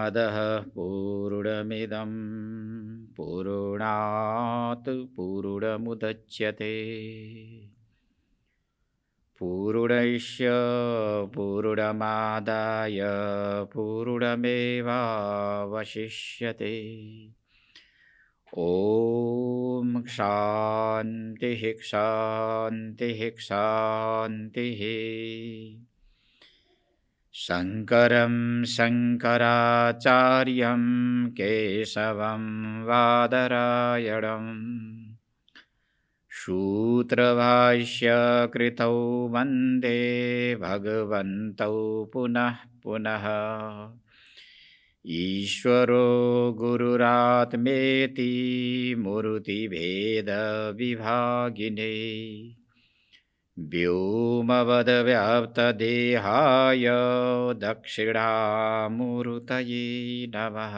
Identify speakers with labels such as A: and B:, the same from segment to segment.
A: पूर्णमादः पूर्णमिदं पूर्णात् पूर्णमुदच्यते पूर्णस्य पूर्णमादाय पूर्णमेवावशिष्यते। ॐ शान्तिः शान्तिः शान्तिः। शङ्करं शङ्कराचार्यं केशवं बादरायणं सूत्रभाष्यकृतौ वन्दे भगवन्तौ पुनः पुनः। ईश्वरो गुरुरात्मेति मूर्तिभेदविभागिने व्योमवद्व्याप्तदेहाय दक्षिणामूर्तये नमः।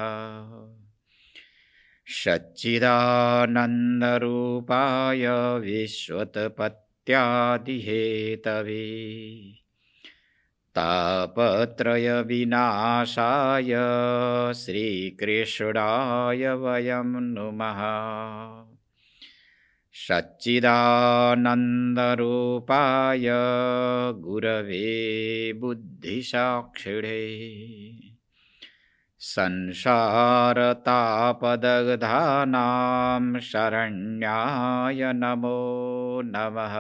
A: सच्चिदानन्दरूपाय विश्वोत्पत्त्यादिहेतवे तापत्रयविनाशाय श्रीकृष्णाय वयं नुमः। सच्चिदानन्दरूपाय गुरवे बुद्धिसाक्षिणे संसारतापदग्धानां शरण्याय नमो नमः।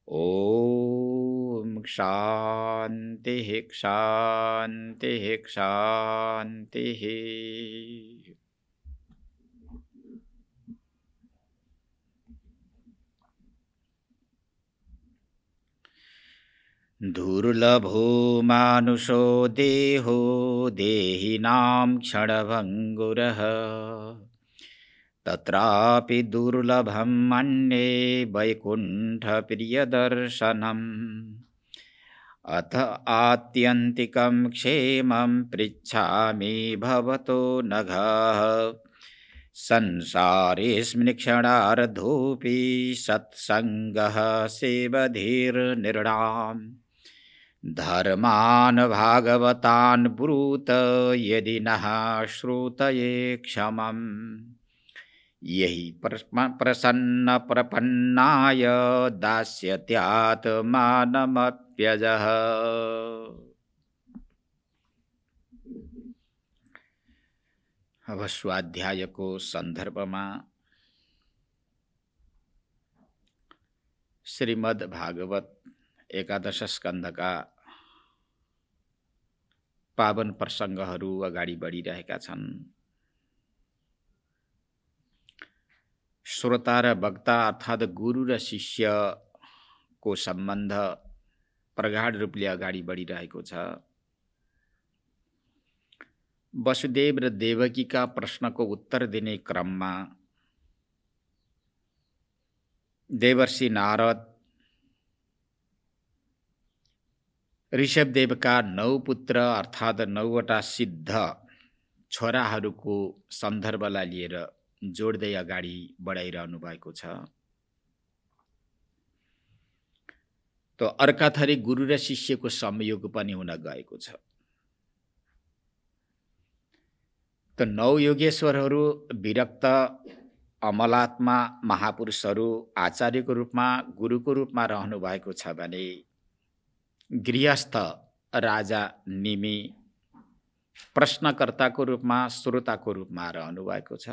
A: ॐ शान्तिः शान्तिः शान्तिः। दुर्लभो मानुषो देहो देहिनां क्षणभङ्गुरः तत्रापि दुर्लभं मन्ये वैकुण्ठप्रियदर्शनम्। अथ आत्यन्तिकं क्षेमं पृच्छामि भवतो नघः संसारेऽस्मिन् क्षणार्धोऽपि सत्सङ्गः सेवधीर्नृणाम्। धर्मान् भागवतान् ब्रूत यदि नः श्रुतये क्षमम्। यहि प्रसन्न प्रपन्नाय दास्यत्यात्मानमप्यजः। अब स्वाध्यायको सन्दर्भमा श्रीमद् भागवत एकादश स्कन्धका पावन प्रसङ्गहरू अगाडि बढिरहेका छन्। श्रोता र वक्ता अर्थात् गुरु र शिष्यको सम्बन्ध प्रगाढ रूपले अगाडि बढिरहेको छ। वसुदेव र देवकीका प्रश्नको उत्तर दिने क्रममा देवर्षि नारद ऋषभदेवका 9 पुत्र अर्थात् 9वटा सिद्ध छोराहरूको सन्दर्भलाई लिएर जोड्दै अगाडि बढाइरहनु भएको छ। त अर्काथरी गुरु र शिष्यको संयोग पनि हुन गएको छ। त 9 योगेश्वरहरू विरक्त अमलात्मा महापुरुषहरू आचार्यको रूपमा गुरुको रूपमा रहनु भएको छ भने गृहस्थ राजा निमि प्रश्नकर्ताको रूपमा श्रोताको रूपमा रहनु भएको छ।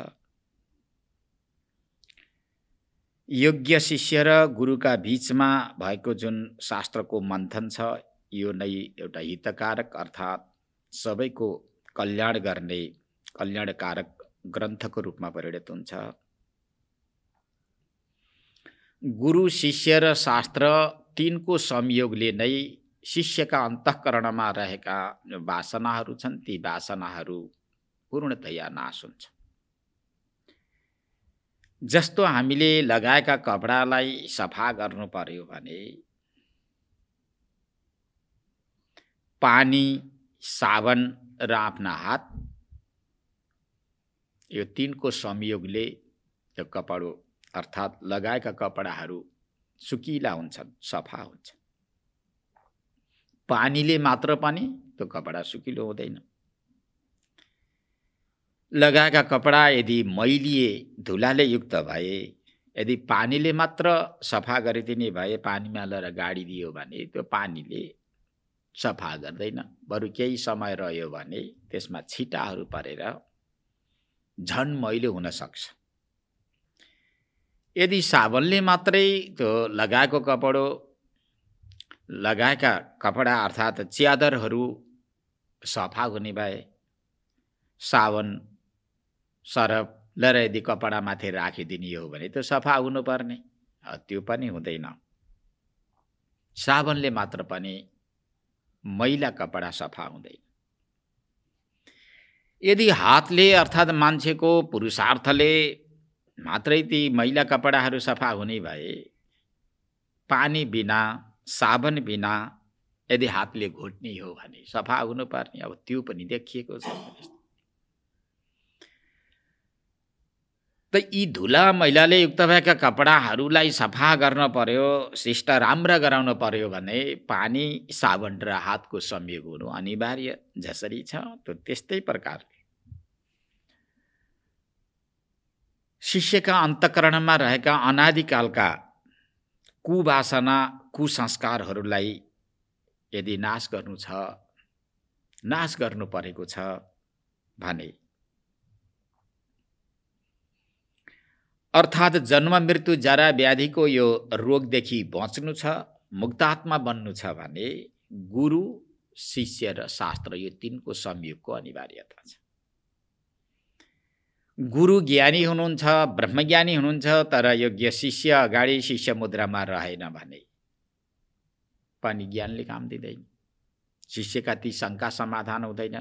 A: योग्य शिष्य र गुरुका बीचमा भएको जुन शास्त्रको मन्थन छ यो नै एउटा हितकारक अर्थात् सबैको कल्याण गर्ने कल्याणकारक ग्रन्थको रूपमा परिणत हुन्छ। गुरु शिष्य र शास्त्र तीनको संयोगले नै शिष्यका अन्तःकरणमा रहेका वासनाहरू छन् ती वासनाहरू पूर्णतया नाश हुन्छ। जस्तो हामीले लगाएका कपडालाई सफा गर्नु पर्यो भने पानी, साबन र आफ्ना हात यो तीनको संयोगले त्यो कपडा अर्थात् लगाएका कपडाहरू सुकिला हुन्छन्, सफा हुन्छन्। पानीले मात्र पनि त्यो कपडा सुकिलो हुँदैन। लगाएका कपडा यदि मैलिए धुलाले युक्त भए, यदि पानीले मात्र सफा गरिदिने भए, पानीमा लगेर गाडिदियो भने त्यो पानीले सफा गर्दैन। बरु केही समय रह्यो भने त्यसमा छिटाहरू परेर झन मैलो हुन सक्छ। यदि साबुनले मात्रै त्यो लगाएका कपडा अर्थात् च्यादरहरू सफा हुने भए, साबुन सरफ लिएर यदि कपडा माथि राखिदिने हो भने त्यो सफा हुनुपर्ने, त्यो पनि हुँदैन। साबुनले मात्र पनि मैला कपडा सफा हुँदैन। यदि हातले अर्थात् मान्छेको पुरुषार्थले मात्रै ती मैला कपडाहरू सफा हुने भए, पानी बिना साबुन बिना यदि हातले घोट्ने हो भने सफा हुनुपर्ने, अब त्यो पनि देखिएको छ। त यी धुला मैलाले युक्त भएका कपडाहरूलाई सफा गर्न पर्यो, शिष्ट राम्रा गराउन पर्यो भने पानी साबुन र हातको संयोग हुनु अनिवार्य जसरी छ त्यो त्यस्तै प्रकारले शिष्यका अन्तःकरणमा रहेका अनादिकालका कुवासना कुसंस्कारहरूलाई यदि नाश गर्नु परेको छ भने, अर्थात् जन्म मृत्यु जरा व्याधिको यो रोगदेखि बच्नु छ, मुक्तात्मा बन्नु छ भने गुरु शिष्य र शास्त्र यो तीनको संयोगको अनिवार्यता छ। गुरु ज्ञानी हुनुहुन्छ, ब्रह्मज्ञानी हुनुहुन्छ, तर योग्य शिष्य अगाडि शिष्य मुद्रामा रहेन भने पनि ज्ञानले काम दिँदैन। शिष्यका ती शङ्का समाधान हुँदैन।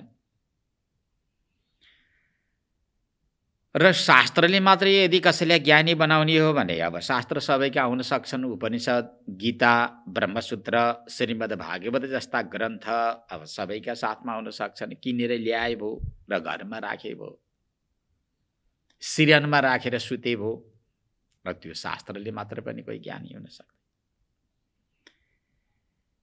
A: र शास्त्रले मात्रै यदि कसैलाई ज्ञानी बनाउने हो भने अब शास्त्र सबैका हुन सक्छन्। उपनिषद, गीता, ब्रह्मसूत्र, श्रीमद् भागवत जस्ता ग्रन्थ अब सबैका साथमा हुन सक्छन्। किनेर ल्याए भो र घरमा राखे भो, सिरनमा राखेर सुते भो, र त्यो शास्त्रले मात्र पनि कोही ज्ञानी हुन सक्छ।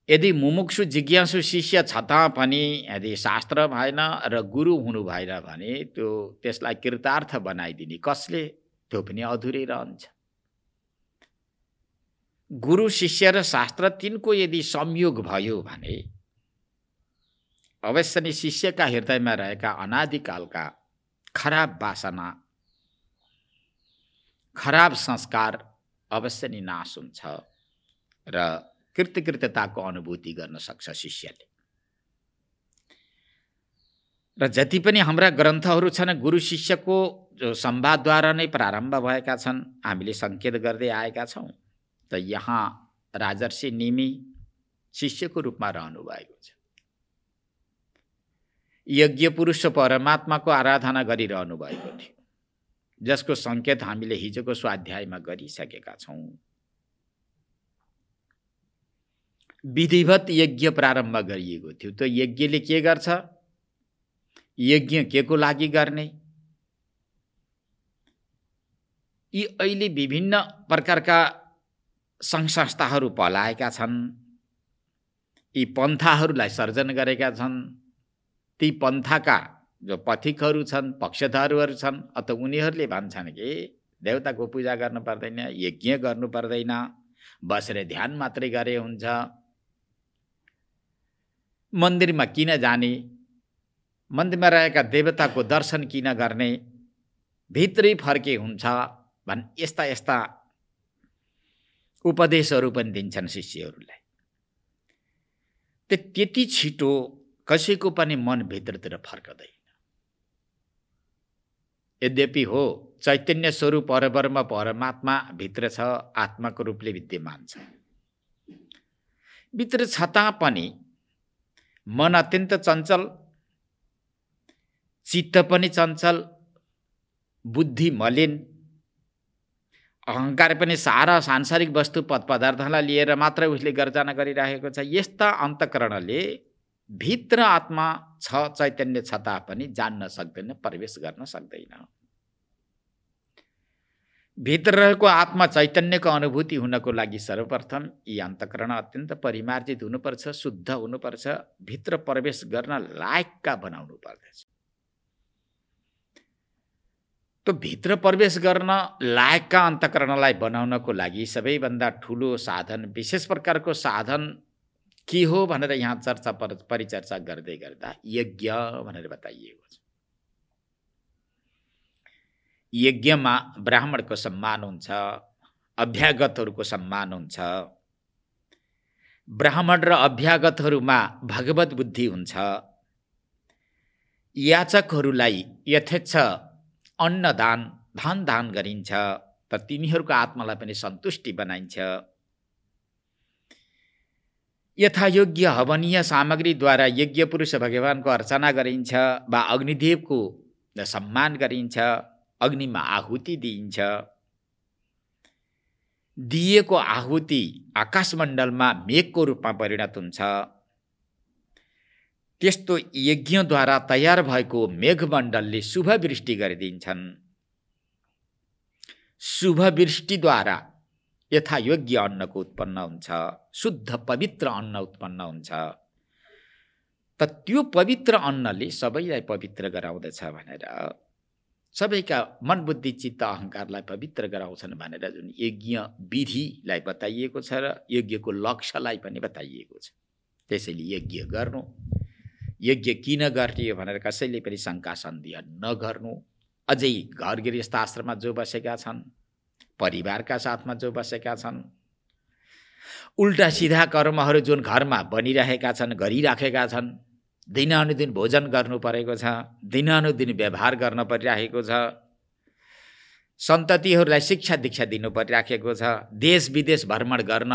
A: यदि मुमुक्षु जिज्ञासु शिष्य छ पनि यदि शास्त्र भएन र गुरु हुनु भएन भने त्यसलाई कृतार्थ बनाइदिने कसले, त्यो पनि अधुरै रहन्छ। गुरु शिष्य र शास्त्र तिनको यदि संयोग भयो भने अवश्य नै शिष्यका हृदयमा रहेका अनादिकालका खराब वासना, खराब संस्कार अवश्य नै नाश हुन्छ र कृतकृत्यताको अनुभूति गर्न सक्छ शिष्यले। र जति पनि हाम्रा ग्रन्थहरू छन् गुरु शिष्यको जो संवादद्वारा नै प्रारम्भ भएका छन्, हामीले सङ्केत गर्दै आएका छौँ। त यहाँ राजर्षि निमि शिष्यको रूपमा रहनु भएको छ। यज्ञ पुरुष परमात्माको आराधना गरिरहनु भएको थियो, जसको सङ्केत हामीले हिजोको स्वाध्यायमा गरिसकेका छौँ। विधिवत यज्ञ प्रारम्भ गरिएको थियो। त्यो यज्ञले के गर्छ, यज्ञ के को लागि गर्ने, यी अहिले विभिन्न प्रकारका सङ्घ संस्थाहरू पलाएका छन्, यी पन्थाहरूलाई सर्जन गरेका छन्। ती पन्थाका जो पथिकहरू छन्, पक्षधरहरू छन्, अथवा उनीहरूले भन्छन् कि देवताको पूजा गर्नु पर्दैन, यज्ञ गर्नु पर्दैन, बसेर ध्यान मात्रै गरे हुन्छ, मन्दिरमा किन जाने, मन्दिरमा रहेका देवताको दर्शन किन गर्ने, भित्रै फर्के हुन्छ भन् यस्ता यस्ता उपदेशहरू पनि दिन्छन् शिष्यहरूलाई। त्यति छिटो कसैको पनि मन भित्रतिर फर्कदैन। यद्यपि हो चैतन्य स्वरूप परब्रह्म परमात्मा भित्र छ, आत्माको रूपले विद्यमान छ, भित्र छता पनि मन अत्यन्त चञ्चल, चित्त पनि चञ्चल, बुद्धि मलिन, अहङ्कार पनि सारा सांसारिक वस्तु पद पदार्थलाई लिएर मात्र उसले गर्जना गरिरहेको छ। यस्ता अन्तःकरणले भित्र आत्मा छ, चैतन्य छता पनि जान्न सक्दैन, प्रवेश गर्न सक्दैन। भित्र रहेको आत्मा चैतन्यको अनुभूति हुनको लागि सर्वप्रथम यी अन्तःकरण अत्यन्त परिमार्जित हुनुपर्छ, शुद्ध हुनुपर्छ, भित्र प्रवेश गर्न लायकका बनाउनु पर्दछ। त्यो भित्र प्रवेश गर्न लायकका अन्तःकरणलाई बनाउनको लागि सबैभन्दा ठुलो साधन, विशेष प्रकारको साधन के हो भनेर यहाँ चर्चा परिचर्चा गर्दै गर्दा यज्ञ भनेर बताइएको छ। यज्ञमा ब्राह्मणको सम्मान हुन्छ, अभ्यागतहरूको सम्मान हुन्छ। ब्राह्मण र अभ्यागतहरूमा भगवत बुद्धि हुन्छ। याचकहरूलाई यथेच्छ अन्नदान धन दान गरिन्छ त तिनीहरूको आत्मालाई पनि सन्तुष्टि बनाइन्छ। यथायोग्य हवनीय सामग्रीद्वारा यज्ञ पुरुष भगवानको अर्चना गरिन्छ वा अग्निदेवको सम्मान गरिन्छ, अग्निमा आहुति दिइन्छ। दिएको आहुति आकाशमण्डलमा मेघको रूपमा परिणत हुन्छ। त्यस्तो यज्ञद्वारा तयार भएको मेघमण्डलले शुभवृष्टि गरिदिन्छन्। शुभवृष्टिद्वारा यथायोग्य अन्नको उत्पन्न हुन्छ, शुद्ध पवित्र अन्न उत्पन्न हुन्छ। त त्यो पवित्र अन्नले सबैलाई पवित्र गराउँदछ भनेर, सबैका मन बुद्धि चित्त अहङ्कारलाई पवित्र गराउँछन् भनेर जुन यज्ञ विधिलाई बताइएको छ र यज्ञको लक्ष्यलाई पनि बताइएको छ। त्यसैले यज्ञ गर्नु, यज्ञ किन गर्ने भनेर कसैले पनि शङ्का सन्देह नगर्नु। अझै घर गृहस्थ आश्रममा जो बसेका छन्, परिवारका साथमा जो बसेका छन्, उल्टा सिधा कर्महरू जुन घरमा बनिरहेका छन्, गरिराखेका छन्, दिनानुदिन भोजन गर्नु परेको छ, दिनानुदिन व्यवहार गर्न परिरहेको छ, सन्ततिहरूलाई शिक्षा दीक्षा दिनु परिराखेको छ, देश विदेश भ्रमण गर्न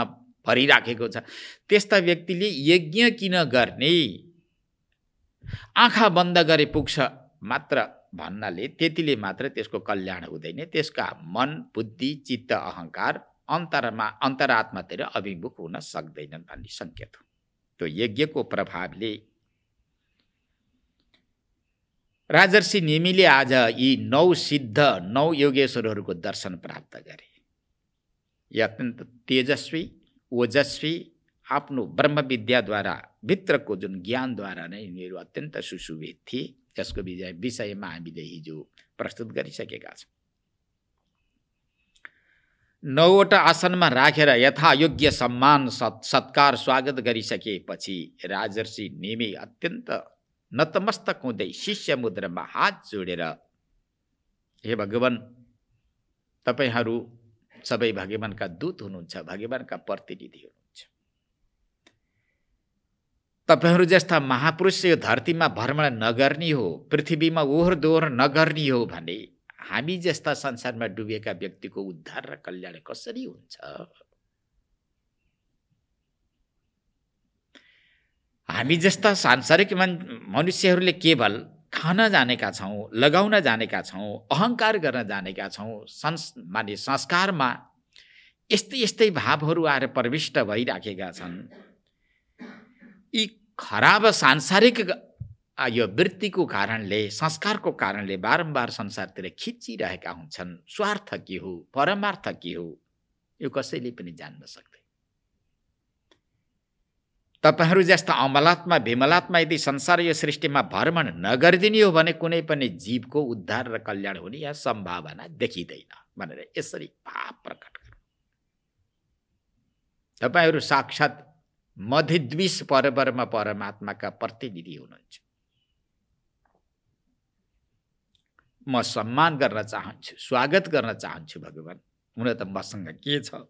A: परिराखेको छ, त्यस्ता व्यक्तिले यज्ञ किन गर्ने, आँखा बन्द गरे पुग्छ मात्र भन्नाले त्यतिले मात्र त्यसको कल्याण हुँदैन। त्यसका मन बुद्धि चित्त अहङ्कार अन्तरात्मातिर अभिमुख हुन सक्दैनन् भन्ने सङ्केत हो। त्यो यज्ञको प्रभावले राजर्षि नेमिले आज यी 9 सिद्ध 9 योगेश्वरहरूको दर्शन प्राप्त गरे। यी अत्यन्त तेजस्वी ओजस्वी, आफ्नो ब्रह्म विद्याद्वारा भित्रको जुन ज्ञानद्वारा नै यिनीहरू अत्यन्त सुशोभित थिए। यसको विषयमा हामीले हिजो प्रस्तुत गरिसकेका छौँ। 9वटा आसनमा राखेर यथायोग्य सम्मान सत्कार स्वागत गरिसकेपछि राजर्षि नेमी अत्यन्त नतमस्तक हुँदै शिष्य मुद्रामा हात जोडेर, हे भगवान, तपाईहरू सबै भगवानका दूत हुनुहुन्छ, भगवानका प्रतिनिधि हुनुहुन्छ। तपाईहरू जस्ता महापुरुष यो धरतीमा भ्रमण नगर्ने हो, पृथ्वीमा ओहोर दोहोर नगर्ने हो भने हामी जस्ता संसारमा डुबेका व्यक्तिको उद्धार र कल्याण कसरी हुन्छ? हामी जस्ता सांसारिक मनुष्यहरूले केवल खान जानेका छौँ, लगाउन जानेका छौँ, अहङ्कार गर्न जानेका छौँ। माने संस्कारमा यस्तै यस्तै भावहरू आएर प्रविष्ट भइराखेका छन्। यी खराब सांसारिक यो वृत्तिको कारणले, संस्कारको कारणले बारम्बार संसारतिर खिचिरहेका हुन्छन्। स्वार्थ के हो, परमार्थ के हो, यो कसैले पनि जान्न सक्दैन। तपाईहरू जस्ता अमलात्मा विमलात्मा यदि संसार यो सृष्टिमा भ्रमण नगरिदिने हो भने कुनै पनि जीवको उद्धार र कल्याण हुने यहाँ सम्भावना देखिँदैन भनेर यसरी भाव प्रकट गर्नु। तपाईहरू साक्षात् मध्यद्विष परब्रह्म परमात्माका प्रतिनिधि हुनुहुन्छ। म सम्मान गर्न चाहन्छु, स्वागत गर्न चाहन्छु भगवान। हुन त मसँग के छ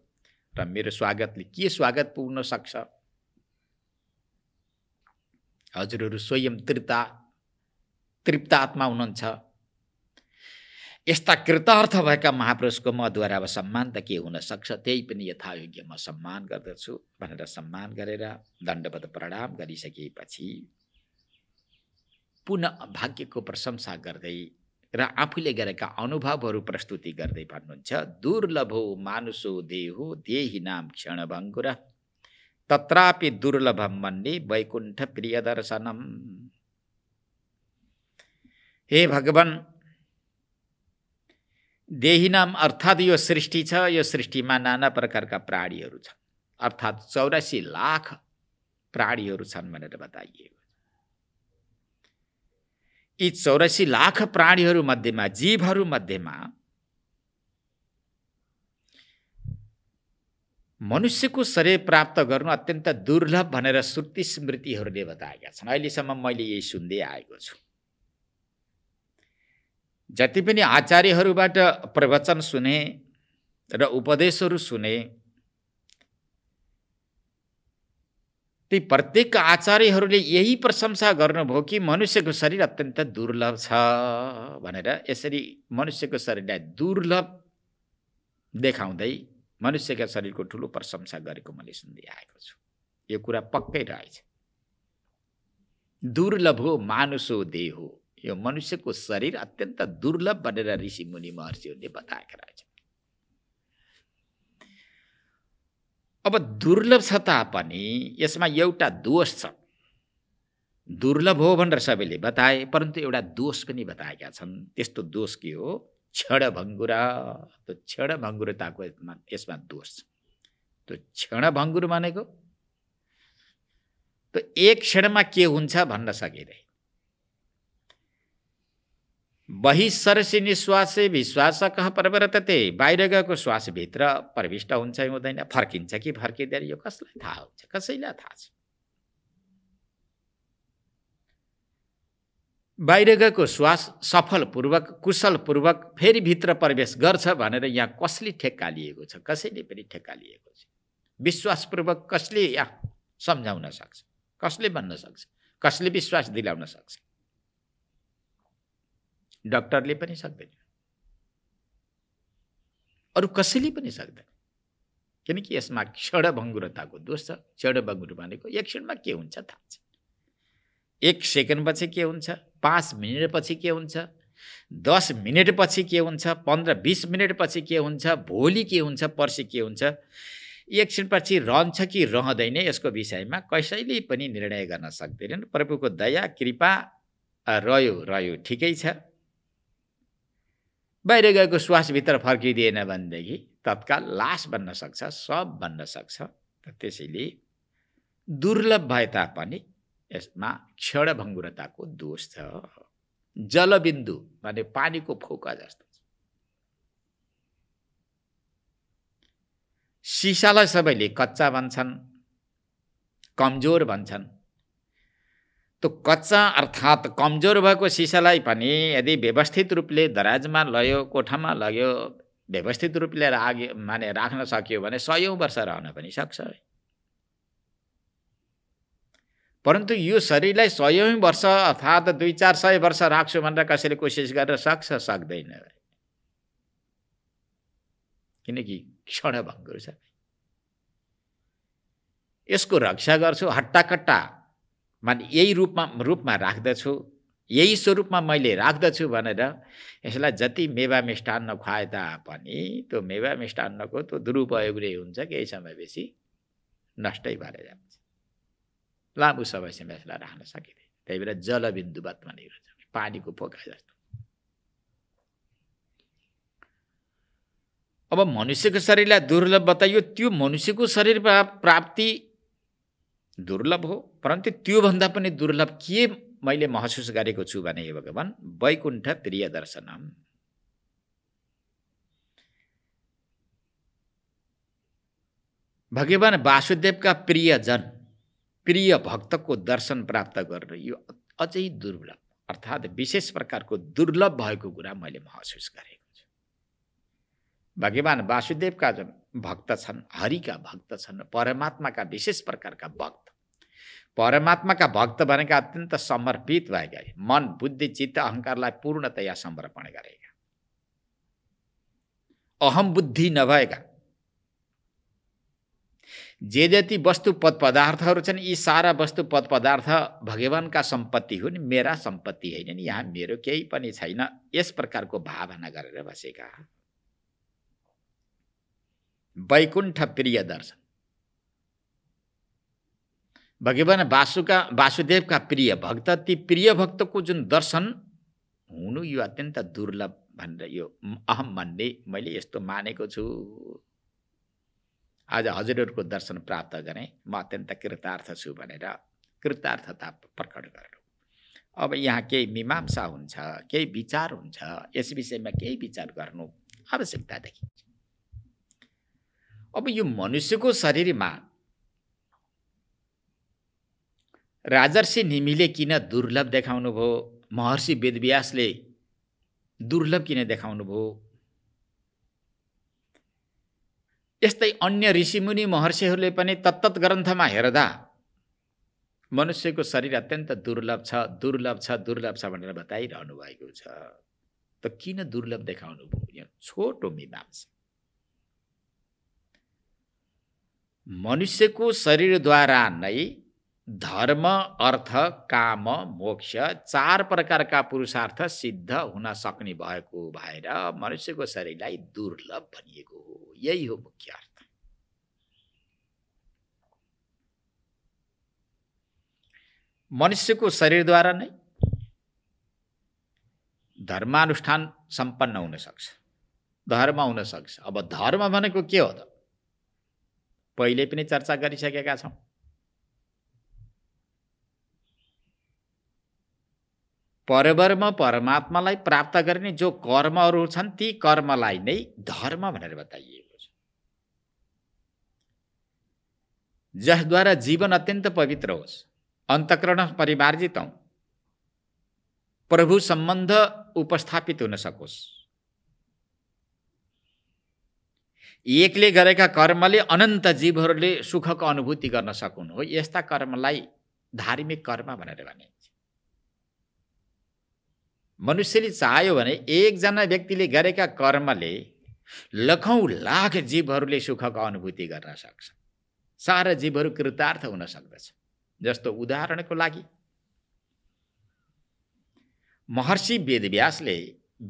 A: र मेरो स्वागतले के स्वागत पुग्न सक्छ? हजुरहरू स्वयं तृप्त आत्मा हुनुहुन्छ। यस्ता कृतार्थ भएका महापुरुषको मद्वारा अब सम्मान त के हुन सक्छ? त्यही पनि यथायोग्य म सम्मान गर्दछु भनेर सम्मान गरेर दण्डवत प्रणाम गरिसकेपछि पुनः भाग्यको प्रशंसा गर्दै र आफूले गरेका अनुभवहरू प्रस्तुति गर्दै भन्नुहुन्छ, दुर्लभो मानुषो देहो देहिनाम क्षणभङ्गुर तत्रापि दुर्लभम मन्ये वैकुण्ठ प्रिय दर्शनम। हे भगवान, देहिनाम अर्थात् यो सृष्टि छ, यो सृष्टिमा नाना प्रकारका प्राणीहरू छन्, अर्थात् 84 लाख प्राणीहरू छन् भनेर बताइएको। यी 84 लाख प्राणीहरू मध्येमा, जीवहरू मध्येमा मनुष्यको शरीर प्राप्त गर्नु अत्यन्त दुर्लभ भनेर श्रुति स्मृतिहरूले बताएका छन्। अहिलेसम्म मैले यही सुन्दै आएको छु। जति पनि आचार्यहरूबाट प्रवचन सुने र उपदेशहरू सुने, ती प्रत्येक आचार्यहरूले यही प्रशंसा गर्नुभयो कि मनुष्यको शरीर अत्यन्त दुर्लभ छ भनेर। यसरी मनुष्यको शरीरलाई दुर्लभ देखाउँदै मनुष्यका शरीरको ठुलो प्रशंसा गरेको मैले सुन्दै आएको छु। यो कुरा पक्कै रहेछ। दुर्लभ हो मानुषो देहो, यो मनुष्यको शरीर अत्यन्त दुर्लभ भनेर ऋषि मुनि महर्षिहरूले बताएका रहेछ। अब दुर्लभ छ तापनि यसमा एउटा दोष छ। दुर्लभ हो भनेर सबैले बताए, परन्तु एउटा दोष पनि बताएका छन्। त्यस्तो दोष के हो? क्षणभङ्गुरा। त्यो क्षणभङ्गुरताको यसमा दोष छ। त्यो क्षणभङ्गुर भनेको त एक क्षणमा के हुन्छ भन्न सकिँदैन। बहिस्सरसि निश्वासे विश्वासकः प्रवर्तते, बाहिर गएको श्वासभित्र प्रविष्ट हुन्छ हुँदैन, फर्किन्छ कि फर्किँदैन, यो कसलाई थाहा हुन्छ? कसैलाई थाहा छ? बाहिर गएको श्वास सफलपूर्वक कुशलपूर्वक फेरि भित्र प्रवेश गर्छ भनेर यहाँ कसले ठेक्का लिएको छ? कसैले पनि ठेक्का लिएको छ। विश्वासपूर्वक कसले यहाँ सम्झाउन सक्छ? कसले भन्न सक्छ? कसले विश्वास दिलाउन सक्छ? डाक्टरले पनि सक्दैन, अरू कसैले पनि सक्दैन। किनकि यसमा क्षणभङ्गुरताको दोष छ। क्षणभङ्गुर भनेको एक क्षणमा के हुन्छ थाहा छ। एक सेकेन्डपछि के हुन्छ, 5 मिनटपछि के हुन्छ, 10 मिनटपछि के हुन्छ, 15-20 मिनटपछि के हुन्छ, भोलि के हुन्छ, पर्सि के हुन्छ, एक क्षणपछि रहन्छ कि रहँदैन, यसको विषयमा कसैले पनि निर्णय गर्न सक्दैनन्। प्रभुको दया कृपा रह्यो ठिकै छ। बाहिर गएको श्वासभित्र फर्किदिएन भनेदेखि तत्काल लास बन्न सक्छ, सब बन्न सक्छ। त्यसैले दुर्लभ भए तापनि यसमा क्षणभङ्गुरताको दोष छ। जलबिन्दु भने पानीको फोका जस्तो छ। सिसालाई सबैले कच्चा भन्छन्, कमजोर भन्छन्। तो कच्चा अर्थात् कमजोर भएको सिसालाई पनि यदि व्यवस्थित रूपले दराजमा लग्यो, कोठामा लग्यो, व्यवस्थित रूपले राख्न सक्यो भने 100औं वर्ष रहन पनि सक्छ। परन्तु यो शरीरलाई 100औं वर्ष अर्थात् 200-400 वर्ष राख्छु भनेर कसैले कोसिस गरेर सक्छ? सक्दैन। किनकि क्षणभङ्गुर छ। यसको रक्षा गर्छु, हट्टाकट्टा माने यही रूपमा राख्दछु, यही स्वरूपमा मैले राख्दछु भनेर यसलाई जति मेवा मिष्टान्न खुवाए तापनि त्यो मेवा मिष्टान्नको त्यो दुरुपयोग नै हुन्छ, केही समयपछि नष्टै भएर जान्छ। लामो समयसम्म यसलाई राख्न सकिँदैन। त्यही भएर जलबिन्दुवत भनेको छ, पानीको फोका जस्तो। अब मनुष्यको शरीरलाई दुर्लभ बताइयो। त्यो मनुष्यको शरीर प्राप्ति दुर्लभ हो, परन्तु त्योभन्दा पनि दुर्लभ के मैले महसुस गरेको छु भने हे भगवान, वैकुण्ठ प्रिय दर्शनम। भगवान वासुदेवका प्रियजन, प्रिय भक्तको दर्शन प्राप्त गर्न यो अझै दुर्लभ अर्थात् विशेष प्रकारको दुर्लभ भएको कुरा मैले महसुस गरेको छु। भगवान वासुदेवका जुन भक्त छन्, हरिका भक्त छन्, परमात्माका विशेष प्रकारका भक्त, परमात्माका भक्त भनेका अत्यन्त समर्पित भएका, मन बुद्धि चित्त अहङ्कारलाई पूर्णतया समर्पण गरेका, अहम बुद्धि नभएका, जे जति वस्तु पद पदार्थहरू छन् यी सारा वस्तु पद पदार्थ भगवानका सम्पत्ति हुन्, मेरा सम्पत्ति हैनन्, यहाँ मेरो केही पनि छैन, यस प्रकारको भावना गरेर बसेका। वैकुण्ठ प्रिय दर्शन, भगवान वासुदेवका प्रिय भक्त, ती प्रिय भक्तको जुन दर्शन हुनु यो अत्यन्त दुर्लभ भनेर यो अहम भन्ने मैले यस्तो मानेको छु। आज हजुरहरूको दर्शन प्राप्त गरेँ, म अत्यन्त कृतार्थ छु भनेर कृतार्थता प्रकट गर्नु। अब यहाँ केही मीमांसा हुन्छ, केही विचार हुन्छ, यस विषयमा केही विचार गर्नु आवश्यकता देखिन्छ। अब यो मनुष्यको शरीरमा राजर्षि निमिले किन दुर्लभ देखाउनु भयो, महर्षि वेदव्यासले दुर्लभ किन देखाउनु भयो, यस्तै अन्य ऋषिमुनि महर्षिहरूले पनि तत्तत ग्रन्थमा हेर्दा मनुष्यको शरीर अत्यन्त दुर्लभ छ, दुर्लभ छ, दुर्लभ छ भनेर बताइरहनु भएको छ। त किन दुर्लभ देखाउनु भयो? यहाँ छोटो मीमांसा। मनुष्यको शरीरद्वारा नै धर्म, अर्थ, काम, मोक्ष 4 प्रकारका पुरुषार्थ सिद्ध हुन सक्ने भएको भएर मनुष्यको शरीरलाई दुर्लभ भनिएको हो। यही हो मुख्य अर्थ। मनुष्यको शरीरद्वारा नै धर्मानुष्ठान सम्पन्न हुन सक्छ, धर्म हुन सक्छ। अब धर्म भनेको के हो त? पहिले पनि चर्चा गरिसकेका छौँ। परब्रह्म परमात्मालाई प्राप्त गर्ने जो कर्महरू छन् ती कर्मलाई नै धर्म भनेर बताइएको छ, जसद्वारा जीवन अत्यन्त पवित्र होस्, अन्तःकरण परिमार्जित हौँ, प्रभु सम्बन्ध उपस्थापित हुन सकोस्। एकले गरेका कर्मले अनन्त जीवहरूले सुखको अनुभूति गर्न सकुन् हो, यस्ता कर्मलाई धार्मिक कर्म भनेर भनिन्छ। मनुष्यले चाह्यो भने एकजना व्यक्तिले गरेका कर्मले लखौँ लाख जीवहरूले सुखको अनुभूति गर्न सक्छ, सारा जीवहरू कृतार्थ हुन सक्दछ। जस्तो उदाहरणको लागि महर्षि वेदव्यासले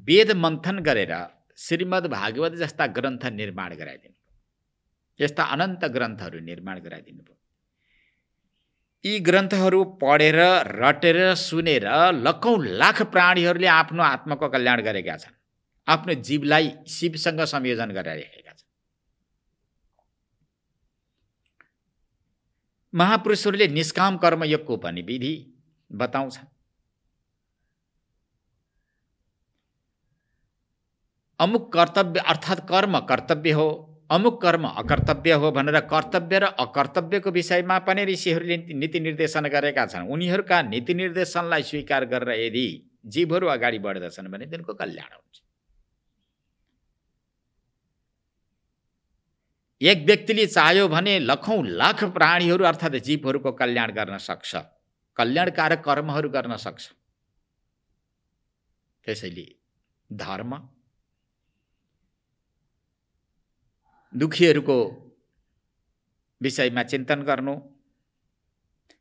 A: वेद मन्थन गरेर श्रीमद् भागवत जस्ता ग्रन्थ निर्माण गराइदिनु भयो। यस्ता अनन्त ग्रन्थहरू निर्माण गराइदिनु भयो। यी ग्रन्थहरू पढेर रटेर सुनेर लखौँ लाख प्राणीहरूले आफ्नो आत्माको कल्याण गरेका छन्, आफ्नो जीवलाई शिवसँग संयोजन गरिरहेका छन्। महापुरुषहरूले निष्काम कर्मयोगको पनि विधि बताउँछ। अमुक कर्तव्य अर्थात् कर्म कर्तव्य हो, अमुक कर्म अकर्तव्य हो भनेर कर्तव्य र अकर्तव्यको विषयमा पनि ऋषिहरूले नीति निर्देशन गरेका छन्। उनीहरूका नीति निर्देशनलाई स्वीकार गरेर यदि जीवहरू अगाडि बढ्दछन् भने तिनको कल्याण हुन्छ। एक व्यक्तिले चाह्यो भने लखौँ लाख प्राणीहरू अर्थात् जीवहरूको कल्याण गर्न सक्छ, कल्याणकारक कर्महरू गर्न सक्छ। त्यसैले धर्म, दुखीहरूको विषयमा चिन्तन गर्नु,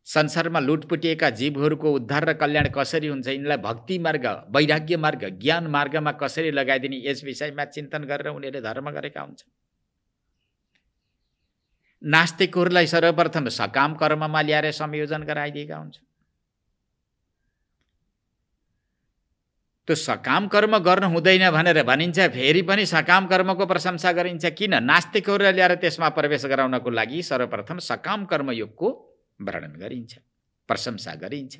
A: संसारमा लुटपुटिएका जीवहरूको उद्धार र कल्याण कसरी हुन्छ, यिनलाई भक्ति मार्ग, वैराग्य मार्ग, ज्ञान मार्गमा कसरी लगाइदिने, यस विषयमा चिन्तन गरेर उनीहरूले धर्म गरेका हुन्छन्। नास्तिकहरूलाई सर्वप्रथम सकाम कर्ममा ल्याएर संयोजन गराइदिएका हुन्छन्। त्यो सकाम कर्म गर्न हुँदैन भनेर भनिन्छ, फेरि पनि सकाम कर्मको प्रशंसा गरिन्छ। किन? नास्तिकहरूलाई ल्याएर त्यसमा प्रवेश गराउनको लागि सर्वप्रथम सकाम कर्मयोगको वर्णन गरिन्छ, प्रशंसा गरिन्छ।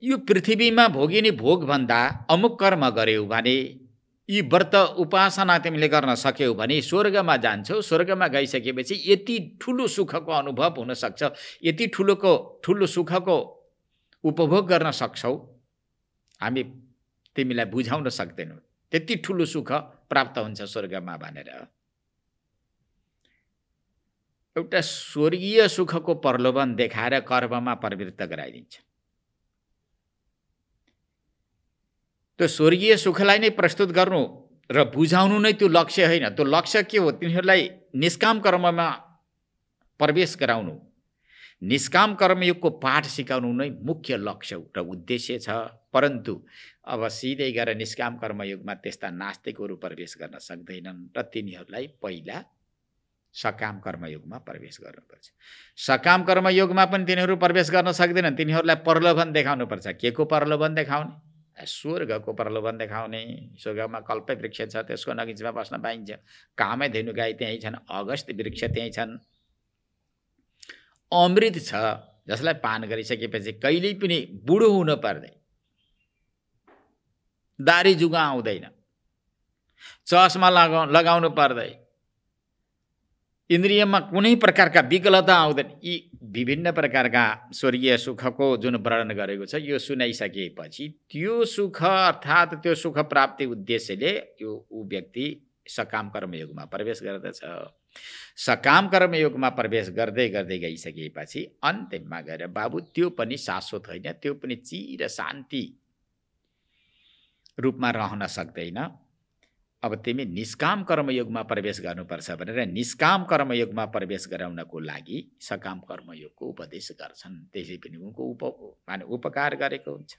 A: यो पृथ्वीमा भोगिने भोगभन्दा अमुक कर्म गर्यौ भने, यी व्रत उपासना तिमीले गर्न सक्यौ भने स्वर्गमा जान्छौ। स्वर्गमा गइसकेपछि यति ठुलो सुखको अनुभव हुन सक्छ, यति ठुलो सुखको उपभोग गर्न सक्छौ, हामी तिमीलाई बुझाउन सक्दैनौँ। त्यति ठुलो सुख प्राप्त हुन्छ स्वर्गमा भनेर एउटा स्वर्गीय सुखको प्रलोभन देखाएर कर्ममा प्रवृत्त गराइदिन्छ। त्यो स्वर्गीय सुखलाई नै प्रस्तुत गर्नु र बुझाउनु नै त्यो लक्ष्य होइन। त्यो लक्ष्य के हो? तिनीहरूलाई निष्काम कर्ममा प्रवेश गराउनु, निष्काम कर्मयोगको पाठ सिकाउनु नै मुख्य लक्ष्य र उद्देश्य छ। परन्तु अब सिधै गएर निष्काम कर्मयोगमा त्यस्ता नास्तिकहरू प्रवेश गर्न सक्दैनन् र तिनीहरूलाई पहिला सकाम कर्मयोगमा प्रवेश गर्नुपर्छ। सकाम कर्मयोगमा पनि तिनीहरू प्रवेश गर्न सक्दैनन्, तिनीहरूलाई प्रलोभन देखाउनुपर्छ। के को प्रलोभन देखाउने? स्वर्गको प्रलोभन देखाउने। स्वर्गमा कल्प वृक्ष छ, त्यसको नजिकमा बस्न पाइन्छ। कामै धेनु गाई त्यहीँ छन्, अगस्त वृक्ष त्यहीँ छन्, अमृत छ जसलाई पान गरिसकेपछि कहिल्यै पनि बुढो हुन पर्दैन, दारी जुगा आउँदैन, चस्मा लगाउनु पर्दैन, इन्द्रियमा कुनै प्रकारका विकलता आउँदैन। यी विभिन्न प्रकारका स्वर्गीय सुखको जुन वर्णन गरेको छ यो सुनाइसकेपछि त्यो सुख अर्थात् त्यो सुख प्राप्ति उद्देश्यले यो ऊ व्यक्ति सकाम कर्मयोगमा प्रवेश गर्दछ। सकाम कर्मयोगमा प्रवेश गर्दै गर्दै गइसकेपछि अन्तिममा गएर बाबु त्यो पनि शाश्वत होइन, त्यो पनि चिर शान्ति रूपमा रहन सक्दैन। अब तिमी निष्काम कर्मयोगमा प्रवेश गर्नुपर्छ भनेर निष्काम कर्मयोगमा प्रवेश गराउनको लागि सकाम कर्मयोगको उपदेश गर्छन्। त्यसले पनि उनको उपकार गरेको हुन्छ।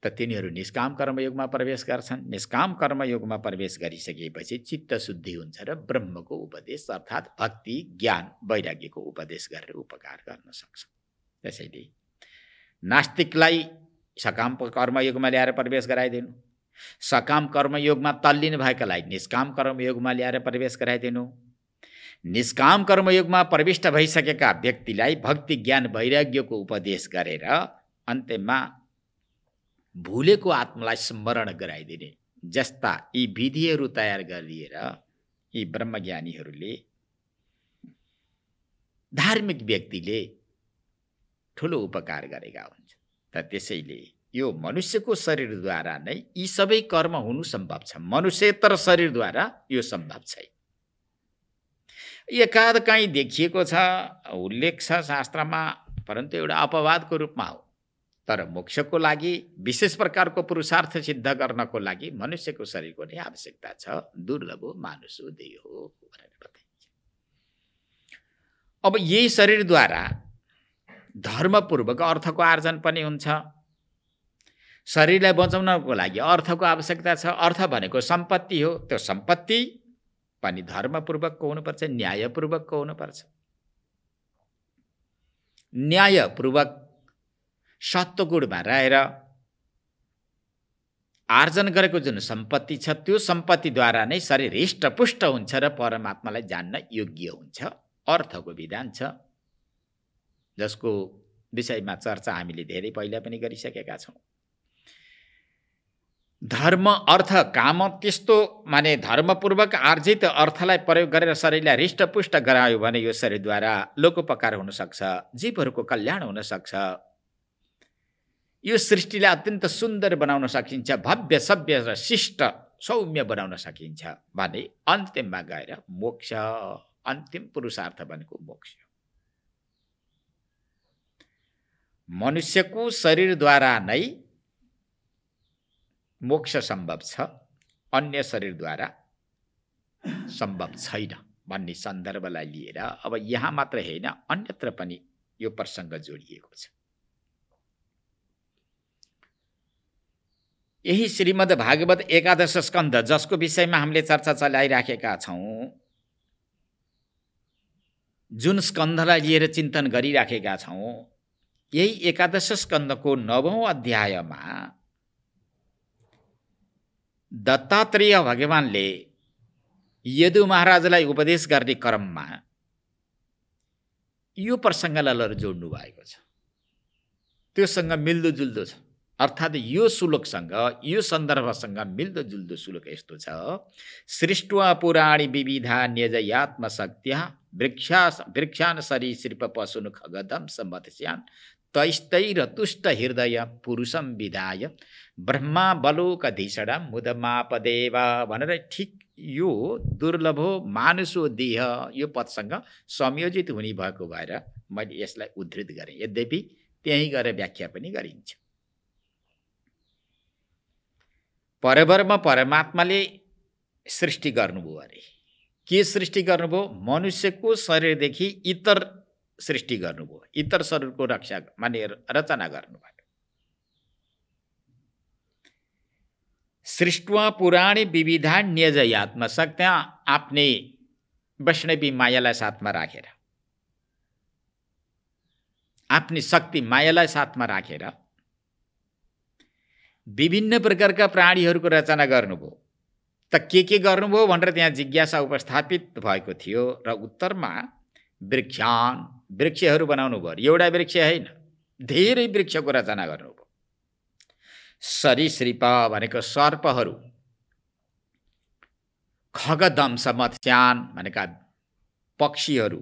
A: त तिनीहरू निष्काम कर्मयोगमा प्रवेश गर्छन्। निष्काम कर्मयोगमा प्रवेश गरिसकेपछि चित्त शुद्धि हुन्छ र ब्रह्मको उपदेश अर्थात् भक्ति, ज्ञान, वैराग्यको उपदेश गरेर उपकार गर्न सक्छ। त्यसैले नास्तिकलाई सकाम कर्मयोगमा ल्याएर प्रवेश गराइदिनु, सकाम कर्मयोगमा तल्लीन भएकालाई निष्काम कर्मयोगमा ल्याएर प्रवेश गराइदिनु, निष्काम कर्मयोगमा प्रविष्ट भइसकेका व्यक्तिलाई भक्ति, ज्ञान, वैराग्यको उपदेश गरेर अन्त्यमा भुलेको आत्मालाई स्मरण गराइदिने जस्ता यी विधिहरू तयार गरिएर यी ब्रह्मज्ञानीहरूले धार्मिक व्यक्तिले ठुलो उपकार गरेका हुन्छ। त त्यसैले यो मनुष्यको शरीरद्वारा नै यी सबै कर्म हुनु सम्भव छ। मनुष्यतर शरीरद्वारा यो सम्भव छैन। एकाध कहीँ देखिएको छ, उल्लेख छ शास्त्रमा, परन्तु एउटा अपवादको रूपमा हो। तर मोक्षको लागि विशेष प्रकारको पुरुषार्थ सिद्ध गर्नको लागि मनुष्यको शरीरको नै आवश्यकता छ। दुर्लभो मानुषो देहो भनेर बताइन्छ। अब यही शरीरद्वारा धर्मपूर्वक अर्थको आर्जन पनि हुन्छ। शरीरलाई बचाउनको लागि अर्थको आवश्यकता छ। अर्थ भनेको सम्पत्ति हो। त्यो सम्पत्ति पनि धर्मपूर्वकको हुनुपर्छ, न्यायपूर्वकको हुनुपर्छ। न्यायपूर्वक सत्वगुणमा रहेर आर्जन गरेको जुन सम्पत्ति छ त्यो सम्पत्तिद्वारा नै शरीर हृष्टपुष्ट हुन्छ र परमात्मालाई जान्न योग्य हुन्छ। अर्थको विधान छ जसको विषयमा चर्चा हामीले धेरै पहिला पनि गरिसकेका छौँ। धर्म, अर्थ, काम त्यस्तो माने धर्मपूर्वक आर्जित अर्थलाई प्रयोग गरेर शरीरलाई हृष्टपुष्ट गरायो भने यो शरीरद्वारा लोकोपकार हुनसक्छ, जीवहरूको कल्याण हुनसक्छ, यो सृष्टिलाई अत्यन्त सुन्दर बनाउन सकिन्छ, भव्य, सभ्य र शिष्ट सौम्य बनाउन सकिन्छ भने अन्तिममा गएर मोक्ष, अन्तिम पुरुषार्थ भनेको मोक्ष। मनुष्यको शरीरद्वारा नै मोक्ष सम्भव छ, अन्य शरीरद्वारा सम्भव छैन भन्ने सन्दर्भलाई लिएर अब यहाँ मात्र होइन अन्यत्र पनि यो प्रसङ्ग जोडिएको छ। यही श्रीमद् भागवत एकादश स्कन्ध जसको विषयमा हामीले चर्चा चलाइराखेका छौँ, जुन स्कन्धलाई लिएर चिन्तन गरिराखेका छौँ, यही एकादश स्कन्धको 9औं अध्यायमा दत्तात्रेय भगवानले यदु महाराजलाई उपदेश गर्ने क्रममा यो प्रसङ्गलाई जोड्नु भएको छ। त्योसँग मिल्दोजुल्दो छ। अर्थात् यो श्लोकसँग, यो सन्दर्भसँग मिल्दोजुल्दो श्लोक यस्तो छ। सृष्ट्वा पुराणी विविधा न्यजयात्मशक्त्या वृक्षान् सरीसृप पशुन् खगदं समत्स्यान् तैस्तैरतुष्ट हृदय पुरुषं विधाय ब्रह्मा बलोकधीषणं मुदमापदेव भनेर ठिक यो दुर्लभो मानुषो देह यो पदसँग संयोजित हुने भएको भएर मैले यसलाई उद्धृत गरेँ। यद्यपि त्यहीँ गएर व्याख्या पनि गरिन्छ। परब्रह्म परमात्माले सृष्टि गर्नुभयो अरे। के सृष्टि गर्नुभयो? मनुष्यको शरीरदेखि इतर सृष्टि गर्नुभयो, इतर शरीरको रक्षा माने रचना गर्नुभयो। सृष्ट्वा पुराणी विविधा न्यजयात्मशक्त्या आफ्नै वैष्णवी मायालाई साथमा राखेर, आफ्नी शक्ति मायालाई साथमा राखेर विभिन्न प्रकारका प्राणीहरूको रचना गर्नुभयो। त के गर्नुभयो भनेर त्यहाँ जिज्ञासा उपस्थापित भएको थियो र उत्तरमा वृक्षान वृक्षहरू बनाउनु भयो। एउटा वृक्ष होइन, धेरै वृक्षको रचना गर्नुभयो। सरीसृप भनेको सर्पहरू, खगदंश मत्स्यान भनेका पक्षीहरू,